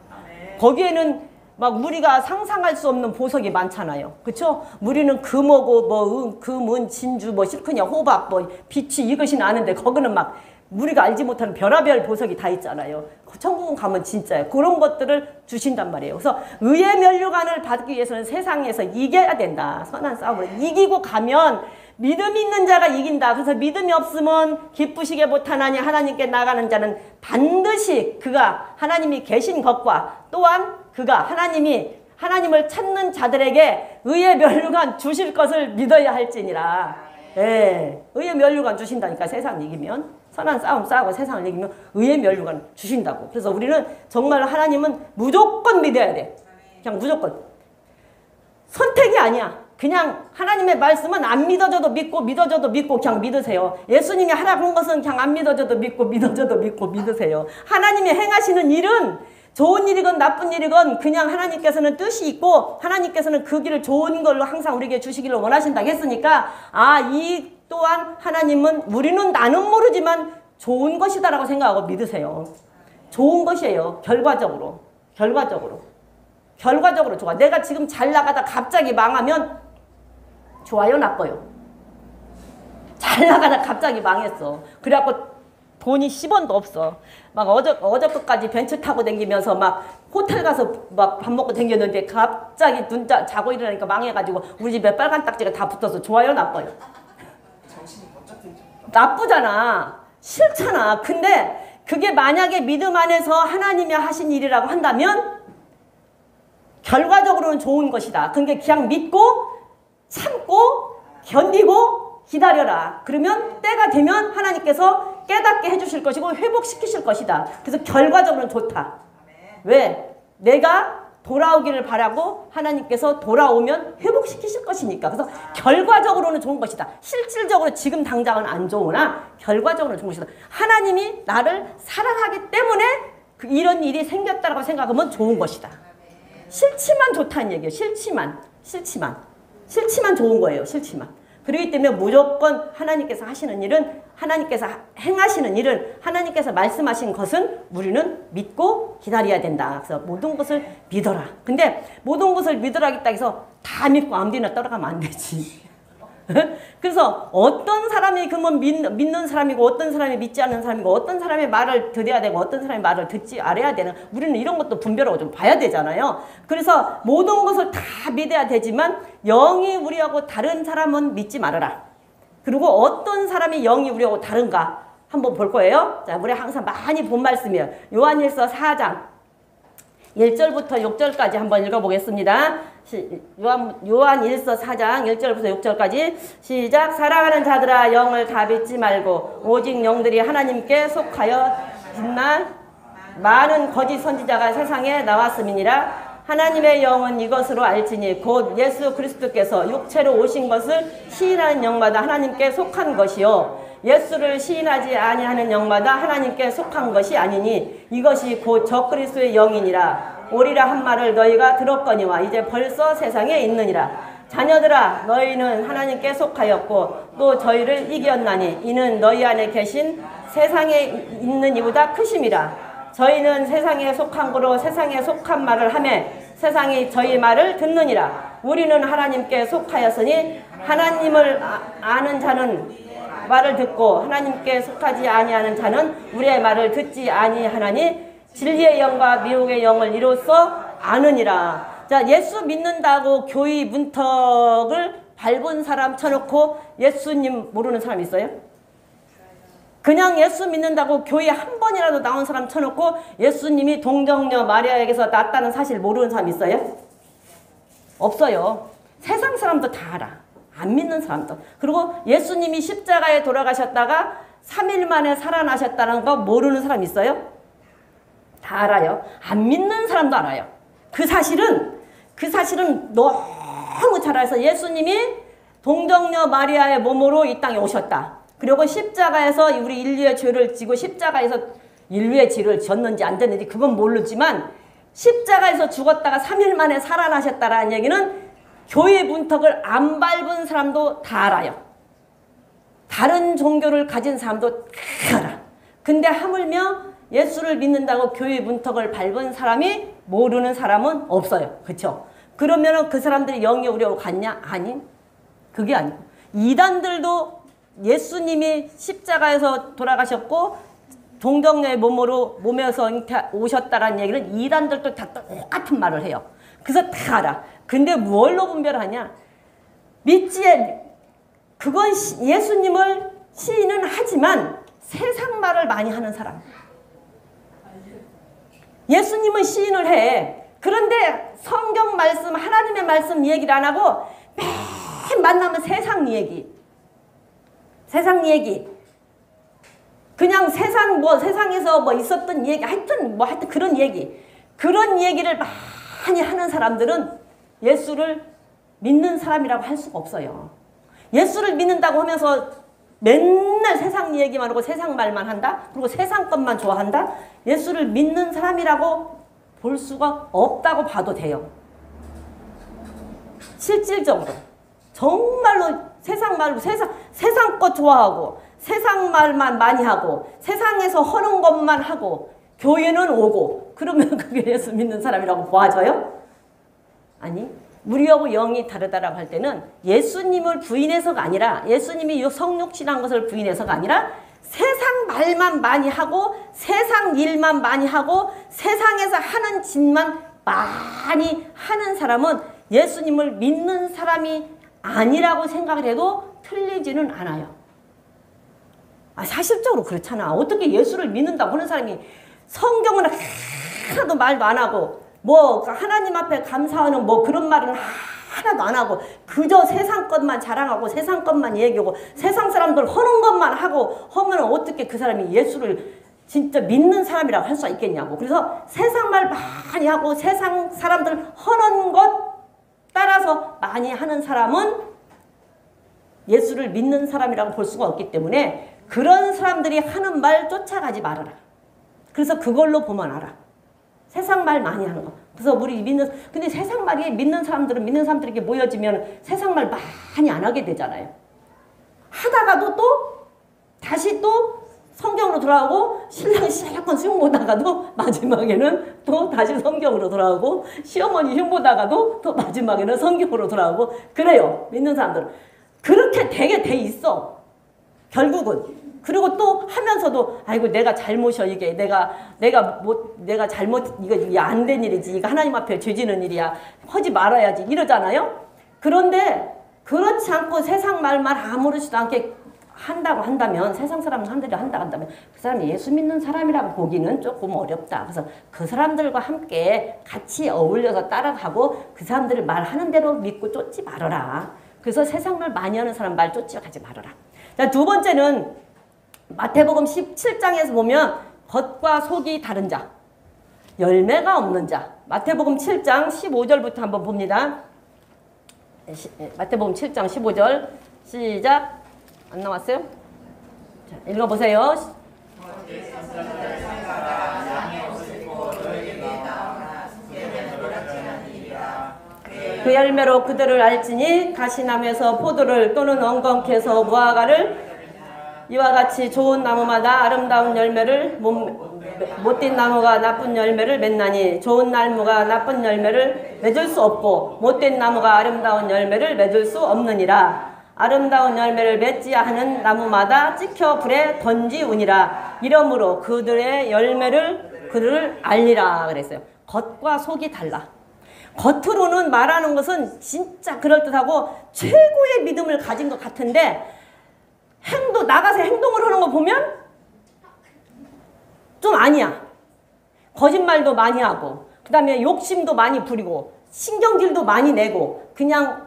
거기에는 막 우리가 상상할 수 없는 보석이 많잖아요. 그렇죠? 우리는 금하고 뭐 금은 진주 뭐 실크냐 호박 뭐 빛이 이것이 나는데 거기는 막 우리가 알지 못하는 별의별 보석이 다 있잖아요. 천국은 가면 진짜예요. 그런 것들을 주신단 말이에요. 그래서 의의 멸류관을 받기 위해서는 세상에서 이겨야 된다. 선한 싸움을 이기고 가면 믿음 있는 자가 이긴다. 그래서 믿음이 없으면 기쁘시게 못하나니 하나님께 나가는 자는 반드시 그가 하나님이 계신 것과 또한 그가 하나님을 찾는 자들에게 의의 멸류관 주실 것을 믿어야 할지니라. 예, 의의 멸류관 주신다니까. 세상 이기면 선한 싸움 싸우고 세상을 이기면 의의 멸류관 주신다고. 그래서 우리는 정말 하나님은 무조건 믿어야 돼. 그냥 무조건. 선택이 아니야. 그냥 하나님의 말씀은 안 믿어져도 믿고 믿어져도 믿고 그냥 믿으세요. 예수님이 하라고 한 것은 그냥 안 믿어져도 믿고 믿어져도 믿고 믿으세요. 하나님이 행하시는 일은 좋은 일이건 나쁜 일이건 그냥 하나님께서는 뜻이 있고 하나님께서는 그 길을 좋은 걸로 항상 우리에게 주시기를 원하신다고 했으니까 이 또한 하나님은 우리는 나는 모르지만 좋은 것이다라고 생각하고 믿으세요. 좋은 것이에요. 결과적으로 좋아. 내가 지금 잘 나가다 갑자기 망하면 좋아요, 나빠요? 잘 나가다 갑자기 망했어. 그래갖고 돈이 10원도 없어. 막 어저께까지 벤츠 타고 다니면서 막 호텔 가서 막 밥 먹고 다녔는데 갑자기 눈 자고 일어나니까 망해가지고 우리 집에 빨간 딱지가 다 붙어서 좋아요, 나빠요? 나쁘잖아. 싫잖아. 근데 그게 만약에 믿음 안에서 하나님이 하신 일이라고 한다면 결과적으로는 좋은 것이다. 그러니까 그냥 믿고 참고 견디고 기다려라. 그러면 때가 되면 하나님께서 깨닫게 해주실 것이고 회복시키실 것이다. 그래서 결과적으로는 좋다. 왜? 내가 돌아오기를 바라고 하나님께서 돌아오면 회복시키실 것이니까. 그래서 결과적으로는 좋은 것이다. 실질적으로 지금 당장은 안 좋으나 결과적으로는 좋은 것이다. 하나님이 나를 사랑하기 때문에 이런 일이 생겼다고 생각하면 좋은 것이다. 싫지만 좋다는 얘기예요. 싫지만 좋은 거예요. 싫지만. 그렇기 때문에 무조건 하나님께서 하시는 일은 하나님께서 행하시는 일은 하나님께서 말씀하신 것은 우리는 믿고 기다려야 된다. 그래서 모든 것을 믿어라. 근데 모든 것을 믿으라겠다 해서 다 믿고 아무데나 따라가면 안 되지. 그래서 어떤 사람이 그러면 믿는 사람이고 어떤 사람이 믿지 않는 사람이고 어떤 사람의 말을 들어야 되고 어떤 사람의 말을 듣지 않아야 되는 우리는 이런 것도 분별하고 좀 봐야 되잖아요. 그래서 모든 것을 다 믿어야 되지만 영이 우리하고 다른 사람은 믿지 말아라. 그리고 어떤 사람이 영이 우리하고 다른가 한번 볼 거예요. 자, 우리 항상 많이 본 말씀이에요. 요한일서 4장 1절부터 6절까지 한번 읽어보겠습니다. 요한 1서 4장 1절부터 6절까지 시작. 사랑하는 자들아 영을 다 믿지 말고 오직 영들이 하나님께 속하여 빛난 많은 거짓 선지자가 세상에 나왔음이니라. 하나님의 영은 이것으로 알지니 곧 예수 그리스도께서 육체로 오신 것을 시인하는 영마다 하나님께 속한 것이요 예수를 시인하지 아니하는 영마다 하나님께 속한 것이 아니니 이것이 곧 적그리스도의 영이니라. 오리라 한 말을 너희가 들었거니와 이제 벌써 세상에 있느니라. 자녀들아 너희는 하나님께 속하였고 또 저희를 이겼나니 이는 너희 안에 계신 세상에 있는 이보다 크심이라. 저희는 세상에 속한 거로 세상에 속한 말을 하며 세상이 저희 말을 듣느니라. 우리는 하나님께 속하였으니 하나님을 아는 자는 말을 듣고 하나님께 속하지 아니하는 자는 우리의 말을 듣지 아니하나니 진리의 영과 미혹의 영을 이로써 아느니라. 자, 예수 믿는다고 교회 문턱을 밟은 사람 쳐놓고 예수님 모르는 사람 있어요? 그냥 예수 믿는다고 교회에 한 번이라도 나온 사람 쳐놓고 예수님이 동정녀 마리아에게서 낳았다는 사실 모르는 사람 있어요? 없어요. 세상 사람도 다 알아. 안 믿는 사람도. 그리고 예수님이 십자가에 돌아가셨다가 3일 만에 살아나셨다는 거 모르는 사람 있어요? 다 알아요. 안 믿는 사람도 알아요. 그 사실은 너무 잘 알아서 예수님이 동정녀 마리아의 몸으로 이 땅에 오셨다. 그리고 십자가에서 우리 인류의 죄를 지고 십자가에서 인류의 죄를 졌는지 안 졌는지 그건 모르지만 십자가에서 죽었다가 3일 만에 살아나셨다라는 얘기는 교회 문턱을 안 밟은 사람도 다 알아요. 다른 종교를 가진 사람도 다 알아. 근데 하물며 예수를 믿는다고 교회 문턱을 밟은 사람이 모르는 사람은 없어요. 그렇죠? 그러면은 그 사람들이 영이 우리하고 같냐? 아니. 그게 아니고. 이단들도 예수님이 십자가에서 돌아가셨고 동정녀의 몸에서 오셨다라는 얘기는 이단들도 다 똑같은 말을 해요. 그래서 다 알아. 근데 뭘로 분별하냐? 그건 예수님을 시인은 하지만 세상 말을 많이 하는 사람. 예수님은 시인을 해. 그런데 성경 말씀, 하나님의 말씀 얘기를 안 하고 매일 만나면 세상 얘기. 그냥 세상에서 있었던 얘기, 하여튼 그런 얘기를 많이 하는 사람들은 예수를 믿는 사람이라고 할 수가 없어요. 예수를 믿는다고 하면서 맨날 세상 얘기만 하고 세상 말만 한다? 그리고 세상 것만 좋아한다? 예수를 믿는 사람이라고 볼 수가 없다고 봐도 돼요. 실질적으로. 정말로 세상 말로 세상 것 좋아하고 세상 말만 많이 하고 세상에서 하는 것만 하고 교회는 오고 그러면 그게 예수 믿는 사람이라고 보아져요? 아니, 우리하고 영이 다르다라고 할 때는 예수님을 부인해서가 아니라 예수님이 성육신한 것을 부인해서가 아니라 세상 말만 많이 하고 세상 일만 많이 하고 세상에서 하는 짓만 많이 하는 사람은 예수님을 믿는 사람이 아니라고 생각을 해도 틀리지는 않아요. 사실적으로 그렇잖아. 어떻게 예수를 믿는다고 하는 사람이 성경은 하나도 말도 안 하고 하나님 앞에 감사하는 그런 말은 하나도 안 하고 그저 세상 것만 자랑하고 세상 것만 얘기하고 세상 사람들 하는 것만 하고 하면 어떻게 그 사람이 예수를 진짜 믿는 사람이라고 할 수 있겠냐고. 그래서 세상 말 많이 하고 세상 사람들 하는 것 따라서 많이 하는 사람은 예수를 믿는 사람이라고 볼 수가 없기 때문에 그런 사람들이 하는 말 쫓아가지 말아라. 그래서 그걸로 보면 알아. 세상 말 많이 하는 거. 그래서 우리 근데 세상 말이 믿는 사람들에게 모여지면 세상 말 많이 안 하게 되잖아요. 하다가도 또 다시 또 성경으로 돌아오고 신랑 시작한 시험 보다가도 마지막에는 또 다시 성경으로 돌아오고 시어머니 시험 보다가도 또 마지막에는 성경으로 돌아오고 그래요. 믿는 사람들은. 그렇게 되게 돼 있어. 결국은. 그리고 또 하면서도 아이고 내가 잘못이야 이게 내가 잘못 이거 안 된 일이지 이거 하나님 앞에 죄지는 일이야 하지 말아야지 이러잖아요. 그런데 그렇지 않고 세상 말만 아무렇지도 않게 한다고 한다면 세상 사람들이 한다고 한다면 그 사람이 예수 믿는 사람이라고 보기는 조금 어렵다. 그래서 그 사람들과 함께 같이 어울려서 따라가고 그 사람들을 말하는 대로 믿고 쫓지 말아라. 그래서 세상을 많이 하는 사람 말 쫓아가지 말아라. 자, 두 번째는 마태복음 17장에서 보면 겉과 속이 다른 자, 열매가 없는 자. 마태복음 7장 15절부터 한번 봅니다. 마태복음 7장 15절 시작. 안 나왔어요? 자, 읽어보세요. 그 열매로 그들을 알지니 가시나무에서 포도를 또는 엉겅퀴에서 무화과를 이와 같이 좋은 나무마다 아름다운 열매를 못된 나무가 나쁜 열매를 맺나니 좋은 나무가 나쁜 열매를 맺을 수 없고 못된 나무가 아름다운 열매를 맺을 수 없느니라. 아름다운 열매를 맺지 않은 나무마다 찍혀 불에 던지우니라. 이러므로 그들의 열매를 그들을 알리라 그랬어요. 겉과 속이 달라. 겉으로는 말하는 것은 진짜 그럴듯하고 최고의 믿음을 가진 것 같은데 나가서 행동을 하는 거 보면 좀 아니야. 거짓말도 많이 하고 그 다음에 욕심도 많이 부리고 신경질도 많이 내고 그냥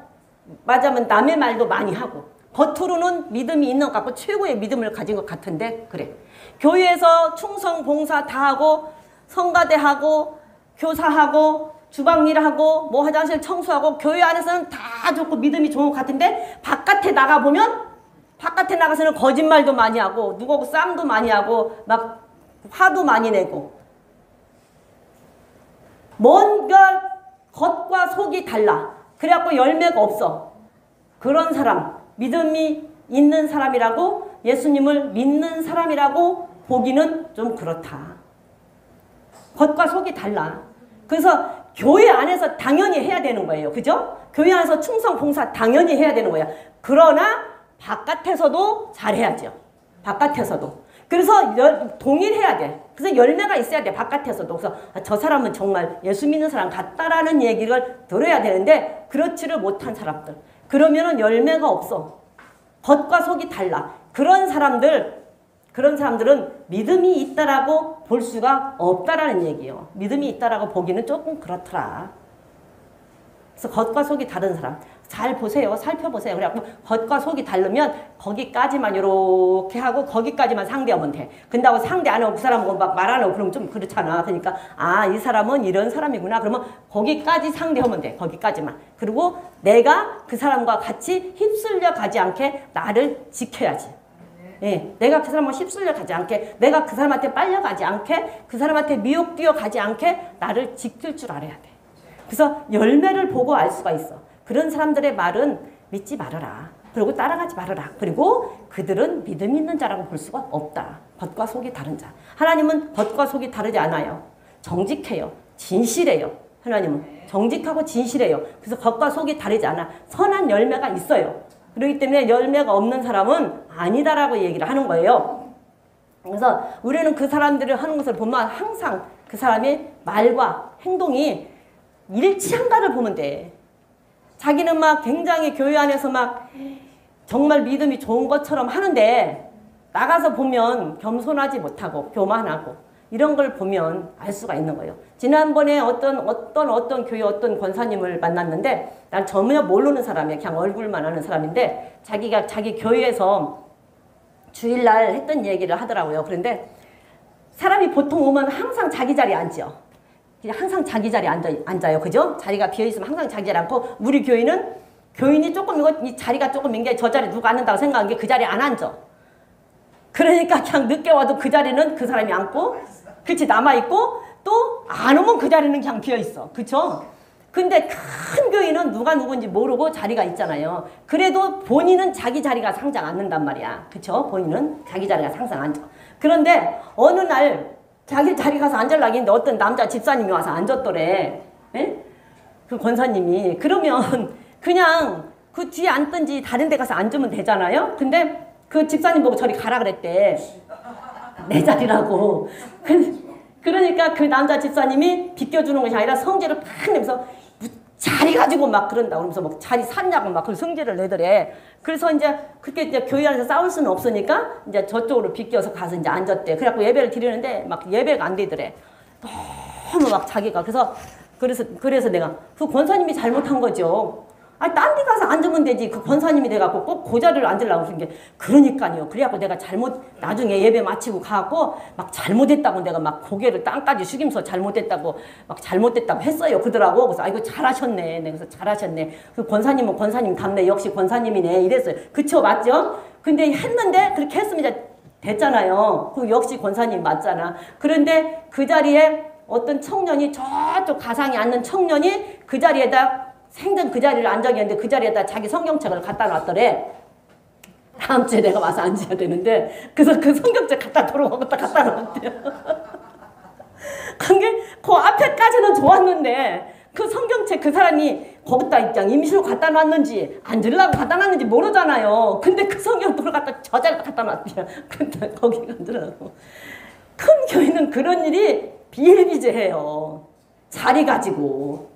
맞으면 남의 말도 많이 하고 겉으로는 믿음이 있는 것 같고 최고의 믿음을 가진 것 같은데 그래. 교회에서 충성 봉사 다 하고 성가대하고 교사하고 주방일하고 뭐 화장실 청소하고 교회 안에서는 다 좋고 믿음이 좋은 것 같은데 바깥에 나가보면 바깥에 나가서는 거짓말도 많이 하고 누구하고 싸움도 많이 하고 막 화도 많이 내고 뭔가 겉과 속이 달라. 그래갖고 열매가 없어. 그런 사람, 믿음이 있는 사람이라고 예수님을 믿는 사람이라고 보기는 좀 그렇다. 겉과 속이 달라. 그래서 교회 안에서 당연히 해야 되는 거예요. 그죠? 교회 안에서 충성 봉사 당연히 해야 되는 거야. 그러나 바깥에서도 잘해야죠. 바깥에서도. 그래서 동일해야 돼. 그래서 열매가 있어야 돼. 바깥에서도. 그래서 저 사람은 정말 예수 믿는 사람 같다라는 얘기를 들어야 되는데 그렇지를 못한 사람들. 그러면은 열매가 없어. 겉과 속이 달라. 그런 사람들은 믿음이 있다라고 볼 수가 없다라는 얘기예요. 믿음이 있다라고 보기는 조금 그렇더라. 그래서 겉과 속이 다른 사람. 잘 보세요. 살펴보세요. 그래갖고 겉과 속이 다르면 거기까지만 이렇게 하고 거기까지만 상대하면 돼. 근다고 상대 안 하고 그 사람하고 막 말 안 하고 그러면 좀 그렇잖아. 그러니까 이 사람은 이런 사람이구나. 그러면 거기까지 상대하면 돼. 거기까지만. 그리고 내가 그 사람과 같이 휩쓸려 가지 않게 나를 지켜야지. 예, 내가 그 사람과 휩쓸려 가지 않게, 내가 그 사람한테 빨려가지 않게, 그 사람한테 미혹되어 가지 않게 나를 지킬 줄 알아야 돼. 그래서 열매를 보고 알 수가 있어. 그런 사람들의 말은 믿지 말아라. 그리고 따라가지 말아라. 그리고 그들은 믿음 있는 자라고 볼 수가 없다. 겉과 속이 다른 자. 하나님은 겉과 속이 다르지 않아요. 정직해요. 진실해요. 하나님은 정직하고 진실해요. 그래서 겉과 속이 다르지 않아. 선한 열매가 있어요. 그렇기 때문에 열매가 없는 사람은 아니다라고 얘기를 하는 거예요. 그래서 우리는 그 사람들을 하는 것을 보면 항상 그 사람의 말과 행동이 일치한가를 보면 돼. 자기는 막 굉장히 교회 안에서 막 정말 믿음이 좋은 것처럼 하는데 나가서 보면 겸손하지 못하고 교만하고 이런 걸 보면 알 수가 있는 거예요. 지난번에 어떤 교회 어떤 권사님을 만났는데 난 전혀 모르는 사람이에요. 그냥 얼굴만 아는 사람인데 자기가 자기 교회에서 주일날 했던 얘기를 하더라고요. 그런데 사람이 보통 오면 항상 자기 자리에 앉죠. 항상 자기 자리에 앉아요. 그죠? 자리가 비어있으면 항상 자기 자리에 앉고 우리 교인은 교인이 조금 이 자리가 조금 민 게 저 자리에 누가 앉는다고 생각한 게 그 자리에 안 앉아. 그러니까 그냥 늦게 와도 그 자리는 그 사람이 앉고 그렇지 남아있고 또 안 오면 그 자리는 그냥 비어있어. 그쵸? 근데 큰 교인은 누가 누군지 모르고 자리가 있잖아요. 그래도 본인은 자기 자리가 항상 앉는단 말이야. 그쵸? 본인은 자기 자리가 항상 앉아. 그런데 어느 날 자기 자리 가서 앉으려고 했는데 어떤 남자 집사님이 와서 앉았더래. 에? 그 권사님이. 그러면 그냥 그 뒤에 앉든지 다른 데 가서 앉으면 되잖아요. 근데 그 집사님 보고 저리 가라 그랬대. 내 자리라고. 그러니까 그 남자 집사님이 비껴주는 것이 아니라 성질을 팍 내면서 자리 가지고 막 그런다. 그러면서 막 자리 샀냐고 막 그 성질을 내더래. 그래서 이제 그렇게 이제 교회 안에서 싸울 수는 없으니까 이제 저쪽으로 비껴서 가서 이제 앉았대. 그래갖고 예배를 드리는데 막 예배가 안 되더래. 너무 막 자기가. 그래서 내가 그 권사님이 잘못한 거죠. 아니, 딴 데 가서 앉으면 되지. 그 권사님이 돼갖고 꼭 그 자리를 앉으려고 그런 게. 그러니까요. 그래갖고 내가 나중에 예배 마치고 가갖고 막 잘못했다고 내가 막 고개를 땅까지 숙이면서 잘못했다고 했어요. 그러더라고. 그래서 아이고, 잘하셨네. 그래서 잘하셨네. 그 권사님은 권사님 답네. 역시 권사님이네. 이랬어요. 그쵸? 맞죠? 근데 했는데 그렇게 했으면 이제 됐잖아요. 그 역시 권사님 맞잖아. 그런데 그 자리에 어떤 청년이 저쪽 가상에 앉는 청년이 그 자리에다 생전 그 자리를 앉아 계는데 그 자리에다 자기 성경책을 갖다 놨더래. 다음 주에 내가 와서 앉아야 되는데 그래서 그 성경책 갖다 놨대요. 그게 그 앞에까지는 좋았는데 그 성경책 그 사람이 거기다 입장 임시로 갖다 놨는지 앉으려고 갖다 놨는지 모르잖아요. 근데 그 성경책을 저 자리에 갖다 놨대요. 근데 거기 앉으라고. 큰 교회는 그런 일이 비일비재해요. 자리 가지고.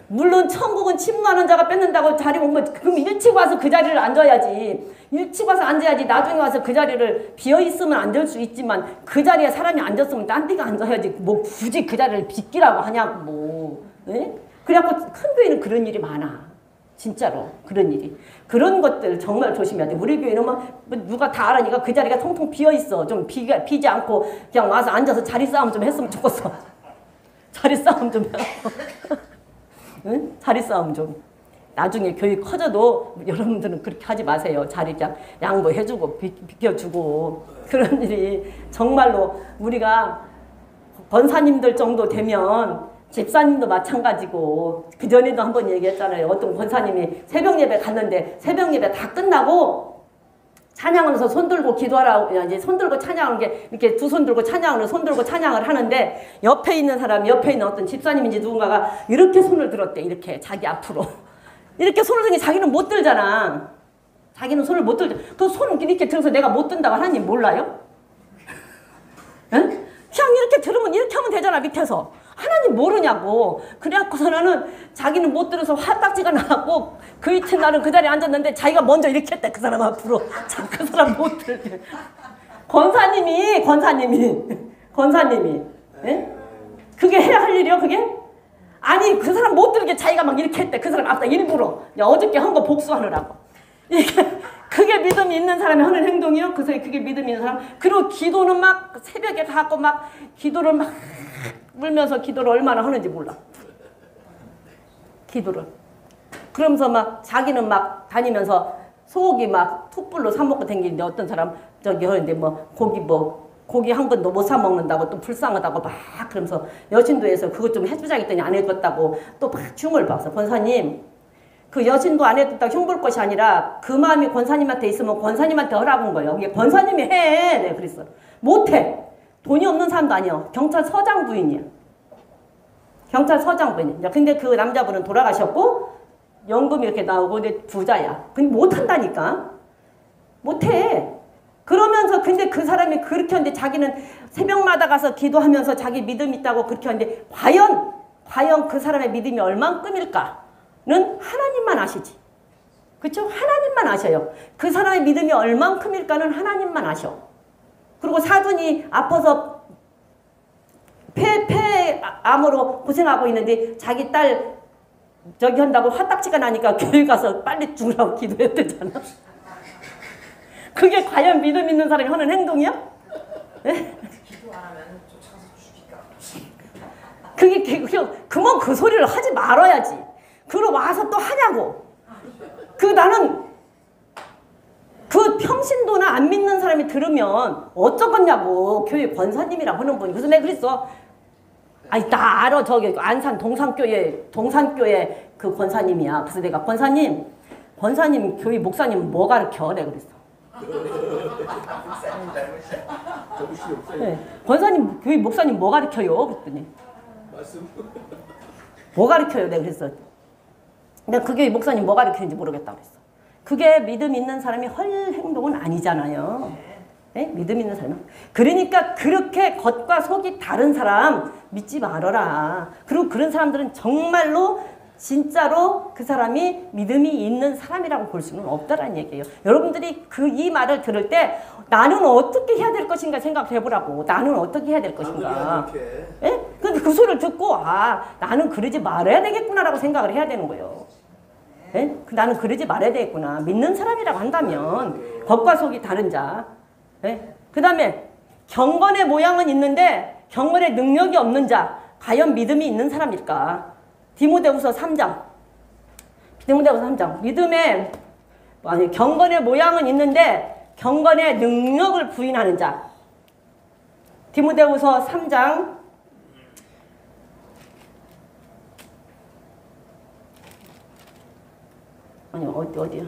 물론 천국은 침노하는 자가 뺏는다고 자리 오면 그럼 일찍 와서 그 자리를 앉아야지. 일찍 와서 앉아야지. 나중에 와서 그 자리를 비어있으면 앉을 수 있지만 그 자리에 사람이 앉았으면 딴 데가 앉아야지. 뭐 굳이 그 자리를 비끼라고 하냐고 뭐. 네? 그래갖고 큰 교회는 그런 일이 많아. 진짜로 그런 일이. 그런 것들 정말 조심해야 돼. 우리 교회는 뭐 누가 다 알아니까 그 자리가 통통 비어있어. 좀 비지 않고 그냥 와서 앉아서 자리 싸움 좀 했으면 좋겠어. 자리 싸움 좀 해갖고. 응? 자리 싸움 좀. 나중에 교회 커져도 여러분들은 그렇게 하지 마세요. 자리 그냥 양보해주고 비켜주고. 그런 일이 정말로 우리가 권사님들 정도 되면 집사님도 마찬가지고. 그전에도 한번 얘기했잖아요. 어떤 권사님이 새벽 예배 갔는데 새벽 예배 다 끝나고 찬양하면서 손 들고 기도하라고, 이제 손 들고 찬양하는 게, 이렇게 두 손 들고 찬양을, 손 들고 찬양을 하는데, 옆에 있는 사람, 옆에 있는 어떤 집사님인지 누군가가 이렇게 손을 들었대. 이렇게 자기 앞으로. 이렇게 손을 드니 자기는 못 들잖아. 자기는 손을 못 들죠. 그 손을 이렇게 들어서 내가 못 든다고 하나님 몰라요? 응? 그냥 이렇게 들으면 이렇게 하면 되잖아, 밑에서. 하나님 모르냐고. 그래갖고서는 자기는 못 들어서 화딱지가 나고 그 이튿날은 그 자리에 앉았는데 자기가 먼저 이렇게 했대. 그 사람 앞으로. 그 사람 못 들게. 권사님이. 예? 그게 해야 할 일이요, 그게? 아니, 그 사람 못 들게 자기가 막 이렇게 했대. 그 사람 앞다 일부러. 어저께 한 거 복수하느라고. 이게, 그게 믿음이 있는 사람이 하는 행동이요? 그게 믿음이 있는 사람. 그리고 기도는 막 새벽에 가고 막 기도를 막 물면서 기도를 얼마나 하는지 몰라. 기도를. 그러면서 막 자기는 막 다니면서 소고기 막 툭불로 사 먹고 다니는데 어떤 사람 저기 하는데 고기 한 건도 못 사 먹는다고 또 불쌍하다고 막 그러면서 여신도에서 그것 좀 해주자 했더니 안 해줬다고 또 막 흉을 봤어. 권사님, 그 여신도 안 해줬다고 흉볼 것이 아니라 그 마음이 권사님한테 있으면 권사님한테 하라고 한 거예요. 이게 권사님이 해. 내가 그랬어. 못해. 돈이 없는 사람도 아니야. 경찰서장 부인이야. 경찰서장 부인이야. 근데 그 남자분은 돌아가셨고 연금이 이렇게 나오고 근데 부자야. 근데 못한다니까. 못해. 그러면서 근데 그 사람이 그렇게 하는데 자기는 새벽마다 가서 기도하면서 자기 믿음 있다고 그렇게 하는데 과연 그 사람의 믿음이 얼만큼일까는 하나님만 아시지. 그렇죠? 하나님만 아셔요. 그 사람의 믿음이 얼만큼일까는 하나님만 아셔. 그리고 사돈이 아파서 폐암으로 고생하고 있는데 자기 딸 저기 한다고 화딱지가 나니까 교회 가서 빨리 죽으라고 기도했대잖아. 그게 과연 믿음 있는 사람이 하는 행동이야? 네? 기도 안 하면 쫓아서 죽이까. 그만 그 소리를 하지 말아야지. 그러고 와서 또 하냐고. 나는 그 평신도나 안 믿는 사람이 들으면 어쩌겠냐고. 교회 권사님이라고 하는 분이. 그래서 내가 그랬어. 아니, 나 알아. 저기 안산 동산교회 그 권사님이야. 그래서 내가 권사님 교회 목사님 뭐 가르쳐? 내가 그랬어. 네. 권사님 교회 목사님 뭐 가르쳐요? 그랬더니 뭐 가르쳐요? 내가 그랬어. 내가 그 교회 목사님 뭐 가르치는지 모르겠다고 그랬어. 그게 믿음 있는 사람이 할 행동은 아니잖아요. 네? 믿음 있는 사람은. 그러니까 그렇게 겉과 속이 다른 사람 믿지 말아라. 그리고 그런 사람들은 정말로 진짜로 그 사람이 믿음이 있는 사람이라고 볼 수는 없다라는 얘기예요. 여러분들이 이 말을 들을 때 나는 어떻게 해야 될 것인가 생각해 보라고. 나는 어떻게 해야 될 것인가. 예? 근데 그 소리를 듣고 나는 그러지 말아야 되겠구나라고 생각을 해야 되는 거예요. 예? 나는 그러지 말아야 되겠구나. 믿는 사람이라고 한다면 겉과 속이 다른 자. 예? 그 다음에 경건의 모양은 있는데 경건의 능력이 없는 자. 과연 믿음이 있는 사람일까? 디모데후서 3장. 디모데후서 3장. 경건의 모양은 있는데 경건의 능력을 부인하는 자. 디모데후서 3장. 어디요?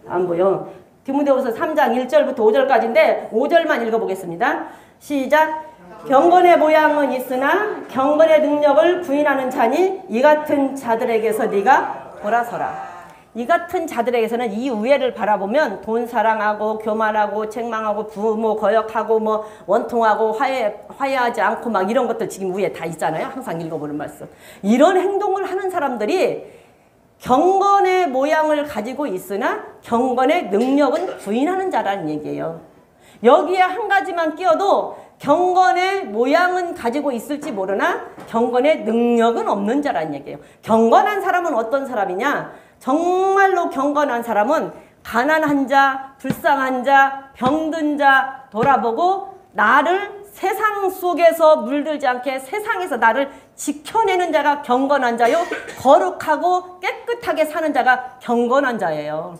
안 보여. 디모데후서 3장 1절부터 5절까지인데 5절만 읽어보겠습니다. 시작. 경건의 모양은 있으나 경건의 능력을 부인하는 자니 이 같은 자들에게서 네가 돌아서라. 이 같은 자들에게서는 이 우애를 바라보면 돈 사랑하고 교만하고 책망하고 부모 거역하고 원통하고 화해하지 않고 막 이런 것들 지금 위에 다 있잖아요. 항상 읽어보는 말씀. 이런 행동을 하는 사람들이 경건의 모양을 가지고 있으나 경건의 능력은 부인하는 자라는 얘기예요. 여기에 한 가지만 끼어도 경건의 모양은 가지고 있을지 모르나 경건의 능력은 없는 자라는 얘기예요. 경건한 사람은 어떤 사람이냐? 정말로 경건한 사람은 가난한 자, 불쌍한 자, 병든 자 돌아보고 나를 세상 속에서 물들지 않게 세상에서 나를 지켜내는 자가 경건한 자요. 거룩하고 깨끗하게 사는 자가 경건한 자예요.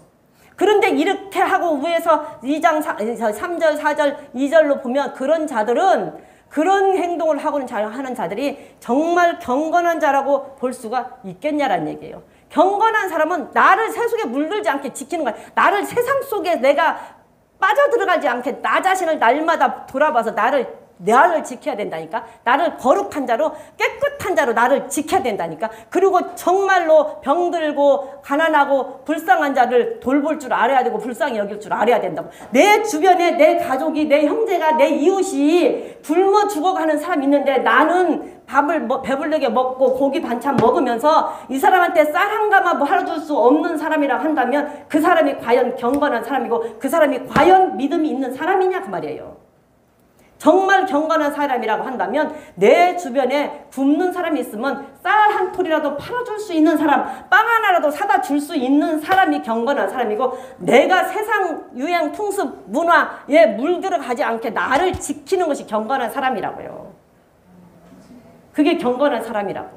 그런데 이렇게 하고 위에서 2장 3절 4절 2절로 보면 그런 자들은 그런 행동을 하는 자들이 정말 경건한 자라고 볼 수가 있겠냐라는 얘기예요. 경건한 사람은 나를 세속에 물들지 않게 지키는 거야. 나를 세상 속에 내가 빠져들어가지 않게 나 자신을 날마다 돌아봐서 나를 지켜야 된다니까. 나를 거룩한 자로 깨끗한 자로 나를 지켜야 된다니까. 그리고 정말로 병들고 가난하고 불쌍한 자를 돌볼 줄 알아야 되고 불쌍히 여길 줄 알아야 된다고. 내 주변에 내 가족이 내 형제가 내 이웃이 굶어 죽어가는 사람이 있는데 나는 밥을 배불르게 먹고 고기 반찬 먹으면서 이 사람한테 쌀 한 가마 팔아줄 수 없는 사람이라고 한다면 그 사람이 과연 경건한 사람이고 그 사람이 과연 믿음이 있는 사람이냐 그 말이에요. 정말 경건한 사람이라고 한다면 내 주변에 굶는 사람이 있으면 쌀 한 톨이라도 팔아줄 수 있는 사람, 빵 하나라도 사다 줄 수 있는 사람이 경건한 사람이고 내가 세상 유행, 풍습, 문화에 물들어가지 않게 나를 지키는 것이 경건한 사람이라고요. 그게 경건한 사람이라고.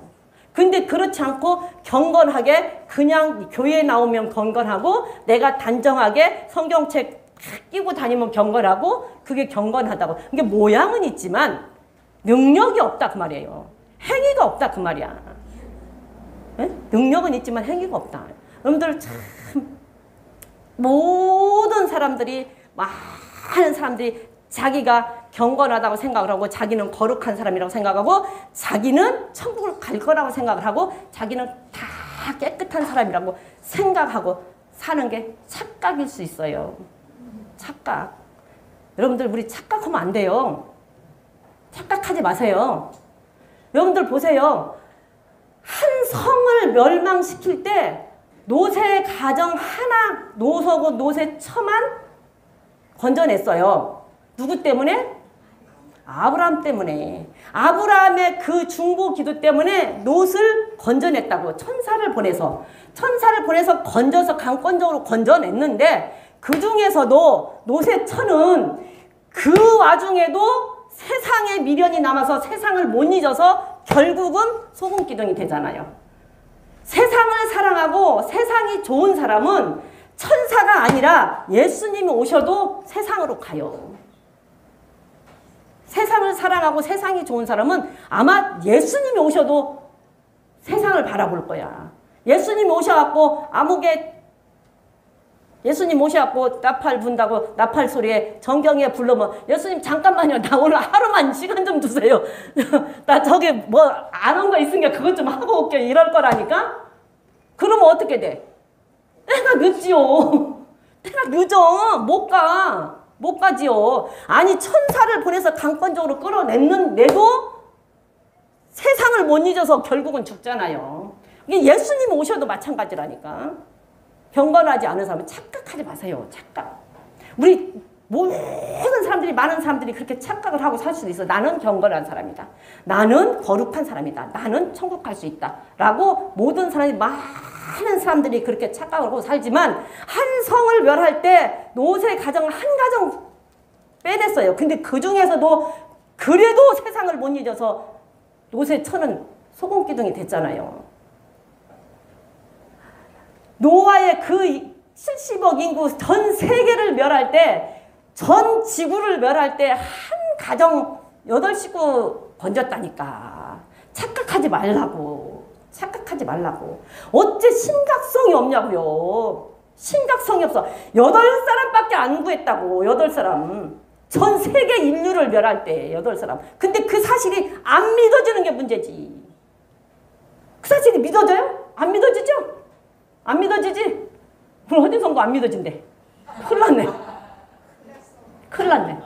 근데 그렇지 않고 경건하게 그냥 교회에 나오면 경건하고 내가 단정하게 성경책 끼고 다니면 경건하고 그게 경건하다고. 이게 모양은 있지만 능력이 없다 그 말이에요. 행위가 없다 그 말이야. 에? 능력은 있지만 행위가 없다. 여러분들 참 모든 사람들이 많은 사람들이 자기가 경건하다고 생각을 하고 자기는 거룩한 사람이라고 생각하고 자기는 천국을 갈 거라고 생각을 하고 자기는 다 깨끗한 사람이라고 생각하고 사는 게 착각일 수 있어요. 착각. 여러분들 우리 착각하면 안 돼요. 착각하지 마세요. 여러분들 보세요. 한 성을 멸망시킬 때 노새 가정 하나 노서고 노새 처만 건져냈어요. 누구 때문에? 아브라함 때문에. 아브라함의 그 중보 기도 때문에 롯을 건져냈다고. 천사를 보내서 건져서 강권적으로 건져냈는데 그 중에서도 롯의 처는 그 와중에도 세상에 미련이 남아서 세상을 못 잊어서 결국은 소금기둥이 되잖아요. 세상을 사랑하고 세상이 좋은 사람은 천사가 아니라 예수님이 오셔도 세상으로 가요. 세상을 사랑하고 세상이 좋은 사람은 아마 예수님이 오셔도 세상을 바라볼 거야. 예수님이 오셔갖고 예수님 오셔갖고 나팔 분다고 나팔 소리에 정경에 불러면 예수님 잠깐만요. 나 오늘 하루만 시간 좀 주세요. 나 저기 안 한 거 있으니까 그것 좀 하고 올게 이럴 거라니까. 그러면 어떻게 돼? 때가 늦지요. 때가 늦어. 못 가지요. 아니 천사를 보내서 강권적으로 끌어냈는데도 세상을 못 잊어서 결국은 죽잖아요. 이게 예수님 오셔도 마찬가지라니까. 경건하지 않은 사람은 착각하지 마세요. 착각. 우리 모든 사람들이, 많은 사람들이 그렇게 착각을 하고 살 수도 있어. 나는 경건한 사람이다. 나는 거룩한 사람이다. 나는 천국 갈 수 있다. 라고 모든 사람이, 많은 사람들이 그렇게 착각을 하고 살지만 한 성을 멸할 때 노새 가정을 한 가정 빼냈어요. 근데 그 중에서도 그래도 세상을 못 잊어서 노새 천은 소금기둥이 됐잖아요. 노아의 그 70억 인구 전 세계를 멸할 때, 전 지구를 멸할 때 한 가정 8식구 건졌다니까. 착각하지 말라고. 착각하지 말라고. 어째 심각성이 없냐고요. 심각성이 없어. 8사람밖에 안 구했다고. 8사람. 전 세계 인류를 멸할 때 8사람. 근데 그 사실이 안 믿어지는 게 문제지. 그 사실이 믿어져요? 안 믿어지죠? 안 믿어지지? 그럼 어디선가 안 믿어진대. 큰일 났네. 큰일 났네.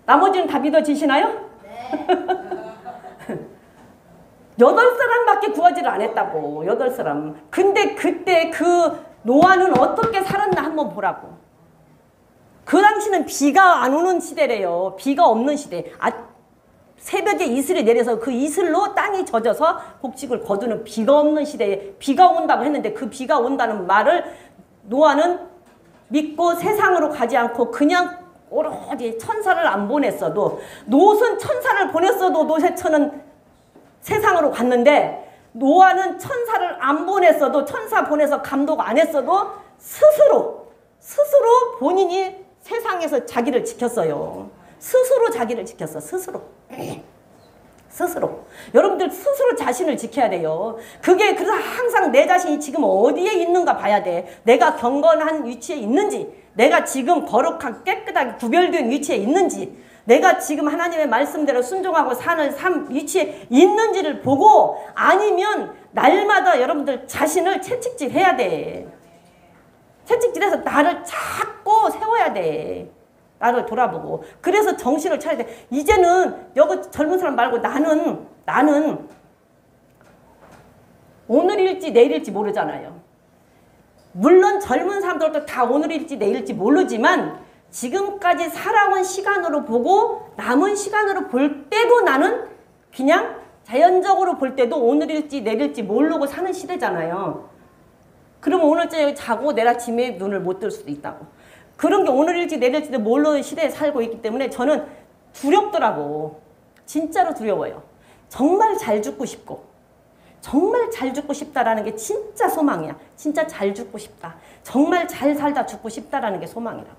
나머지는 다 믿어지시나요? 네. 8사람밖에 구하지를 않았다고. 8사람. 근데 그때 그 노아는 어떻게 살았나 한번 보라고. 그 당시는 비가 안 오는 시대래요. 비가 없는 시대. 새벽에 이슬이 내려서 그 이슬로 땅이 젖어서 곡식을 거두는 비가 없는 시대에 비가 온다고 했는데, 그 비가 온다는 말을 노아는 믿고 세상으로 가지 않고 그냥 오로지 천사를 안 보냈어도, 롯은 천사를 보냈어도 노새천은 세상으로 갔는데, 노아는 천사를 안 보냈어도, 천사 보내서 감독 안 했어도 스스로 본인이 세상에서 자기를 지켰어요. 스스로 자기를 지켰어. 스스로. 여러분들 스스로 자신을 지켜야 돼요. 그게 그래서 항상 내 자신이 지금 어디에 있는가 봐야 돼. 내가 경건한 위치에 있는지, 내가 지금 거룩하게 깨끗하게 구별된 위치에 있는지, 내가 지금 하나님의 말씀대로 순종하고 사는 삶 위치에 있는지를 보고, 아니면 날마다 여러분들 자신을 채찍질 해야 돼. 채찍질해서 나를 자꾸 세워야 돼. 나를 돌아보고. 그래서 정신을 차려야 돼. 이제는 여기 젊은 사람 말고 나는 오늘일지 내일일지 모르잖아요. 물론 젊은 사람들도 다 오늘일지 내일일지 모르지만 지금까지 살아온 시간으로 보고 남은 시간으로 볼 때도 나는 그냥 자연적으로 볼 때도 오늘일지 내일일지 모르고 사는 시대잖아요. 그러면 오늘 저녁에 자고 내일 아침에 눈을 못 뜰 수도 있다고. 그런 게 오늘일지 내일일지도 모르는 시대에 살고 있기 때문에 저는 두렵더라고. 진짜로 두려워요. 정말 잘 죽고 싶고, 정말 잘 죽고 싶다라는 게 진짜 소망이야. 진짜 잘 죽고 싶다. 정말 잘 살다 죽고 싶다라는 게 소망이라고.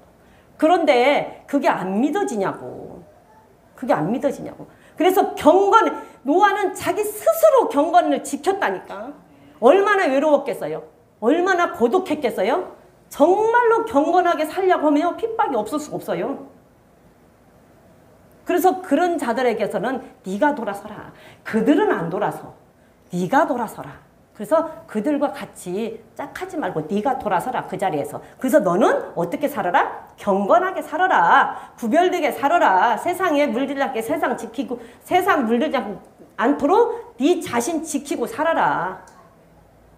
그런데 그게 안 믿어지냐고. 그게 안 믿어지냐고. 그래서 노아는 자기 스스로 경건을 지켰다니까. 얼마나 외로웠겠어요. 얼마나 고독했겠어요. 정말로 경건하게 살려고 하면 핍박이 없을 수가 없어요. 그래서 그런 자들에게서는 네가 돌아서라. 그들은 안 돌아서. 네가 돌아서라. 그래서 그들과 같이 짝하지 말고 네가 돌아서라. 그 자리에서. 그래서 너는 어떻게 살아라? 경건하게 살아라. 구별되게 살아라. 세상에 물들지 않게 세상 지키고, 세상 물들지 않도록 네 자신 지키고 살아라.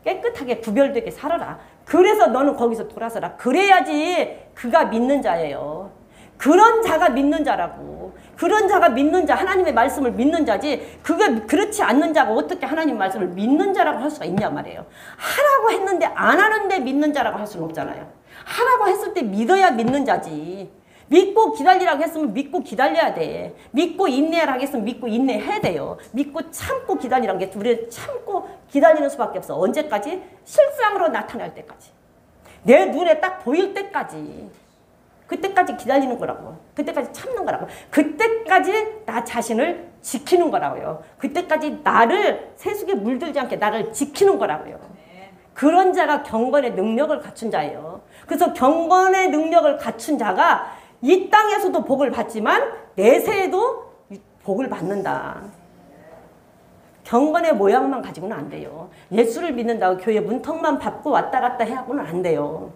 깨끗하게 구별되게 살아라. 그래서 너는 거기서 돌아서라. 그래야지 그가 믿는 자예요. 그런 자가 믿는 자라고. 그런 자가 믿는 자, 하나님의 말씀을 믿는 자지, 그게 그렇지 않는 자가 어떻게 하나님 말씀을 믿는 자라고 할 수가 있냐 말이에요. 하라고 했는데 안 하는데 믿는 자라고 할 수는 없잖아요. 하라고 했을 때 믿어야 믿는 자지. 믿고 기다리라고 했으면 믿고 기다려야 돼. 믿고 인내하라고 했으면 믿고 인내해야 돼요. 믿고 참고 기다리라는 게, 우리는 참고 기다리는 수밖에 없어. 언제까지? 실상으로 나타날 때까지. 내 눈에 딱 보일 때까지. 그때까지 기다리는 거라고. 그때까지 참는 거라고. 그때까지 나 자신을 지키는 거라고요. 그때까지 나를 세속에 물들지 않게 나를 지키는 거라고요. 그런 자가 경건의 능력을 갖춘 자예요. 그래서 경건의 능력을 갖춘 자가 이 땅에서도 복을 받지만 내세에도 복을 받는다. 경건의 모양만 가지고는 안 돼요. 예수를 믿는다고 교회 문턱만 밟고 왔다 갔다 해하고는 안 돼요.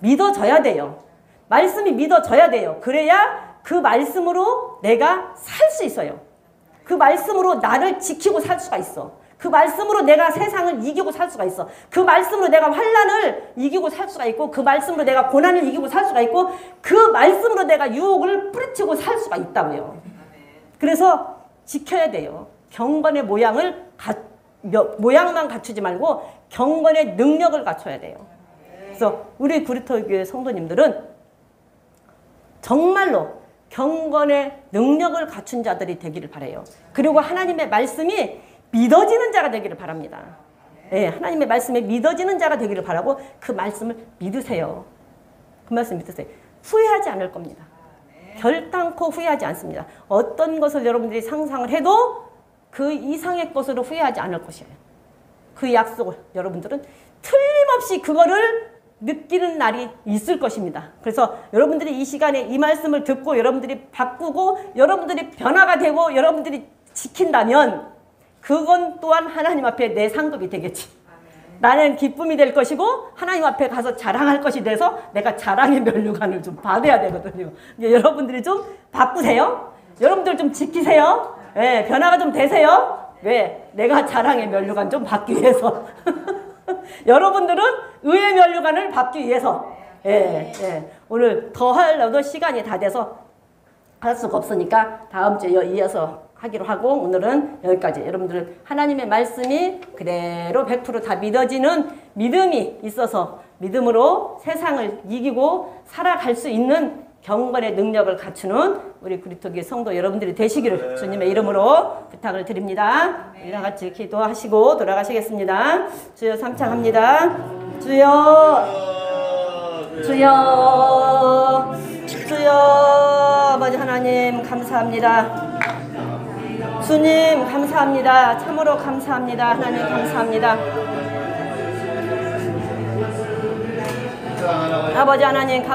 믿어져야 돼요. 말씀이 믿어져야 돼요. 그래야 그 말씀으로 내가 살 수 있어요. 그 말씀으로 나를 지키고 살 수가 있어. 그 말씀으로 내가 세상을 이기고 살 수가 있어. 그 말씀으로 내가 환난을 이기고 살 수가 있고, 그 말씀으로 내가 고난을 이기고 살 수가 있고, 그 말씀으로 내가 유혹을 뿌리치고 살 수가 있다고요. 그래서 지켜야 돼요. 경건의 모양만 갖추지 말고 경건의 능력을 갖춰야 돼요. 그래서 우리 구리토교회 성도님들은 정말로 경건의 능력을 갖춘 자들이 되기를 바라요. 그리고 하나님의 말씀이 믿어지는 자가 되기를 바랍니다. 네, 하나님의 말씀에 믿어지는 자가 되기를 바라고 그 말씀을 믿으세요. 그 말씀 믿으세요. 후회하지 않을 겁니다. 결단코 후회하지 않습니다. 어떤 것을 여러분들이 상상을 해도 그 이상의 것으로 후회하지 않을 것이에요. 그 약속을 여러분들은 틀림없이 그거를 느끼는 날이 있을 것입니다. 그래서 여러분들이 이 시간에 이 말씀을 듣고 여러분들이 바꾸고 여러분들이 변화가 되고 여러분들이 지킨다면 그건 또한 하나님 앞에 내 상급이 되겠지. 나는 기쁨이 될 것이고 하나님 앞에 가서 자랑할 것이 돼서 내가 자랑의 면류관을 좀 받아야 되거든요. 여러분들이 좀 바꾸세요. 여러분들 좀 지키세요. 네, 변화가 좀 되세요. 왜? 내가 자랑의 면류관 좀 받기 위해서. 여러분들은 의의 면류관을 받기 위해서. 예, 예. 오늘 더 하려도 시간이 다 돼서 할 수가 없으니까 다음 주에 이어서 하기로 하고 오늘은 여기까지. 여러분들 하나님의 말씀이 그대로 100% 다 믿어지는 믿음이 있어서 믿음으로 세상을 이기고 살아갈 수 있는 경건의 능력을 갖추는 우리 그리스도교회 성도 여러분들이 되시기를 주님의 이름으로 부탁을 드립니다. 우리랑 같이 기도하시고 돌아가시겠습니다. 주여 삼창합니다. 주여 주여 주여 아버지 하나님 감사합니다. 주님 감사합니다. 참으로 감사합니다. 하나님 감사합니다. 아버지 하나님 감사합니다.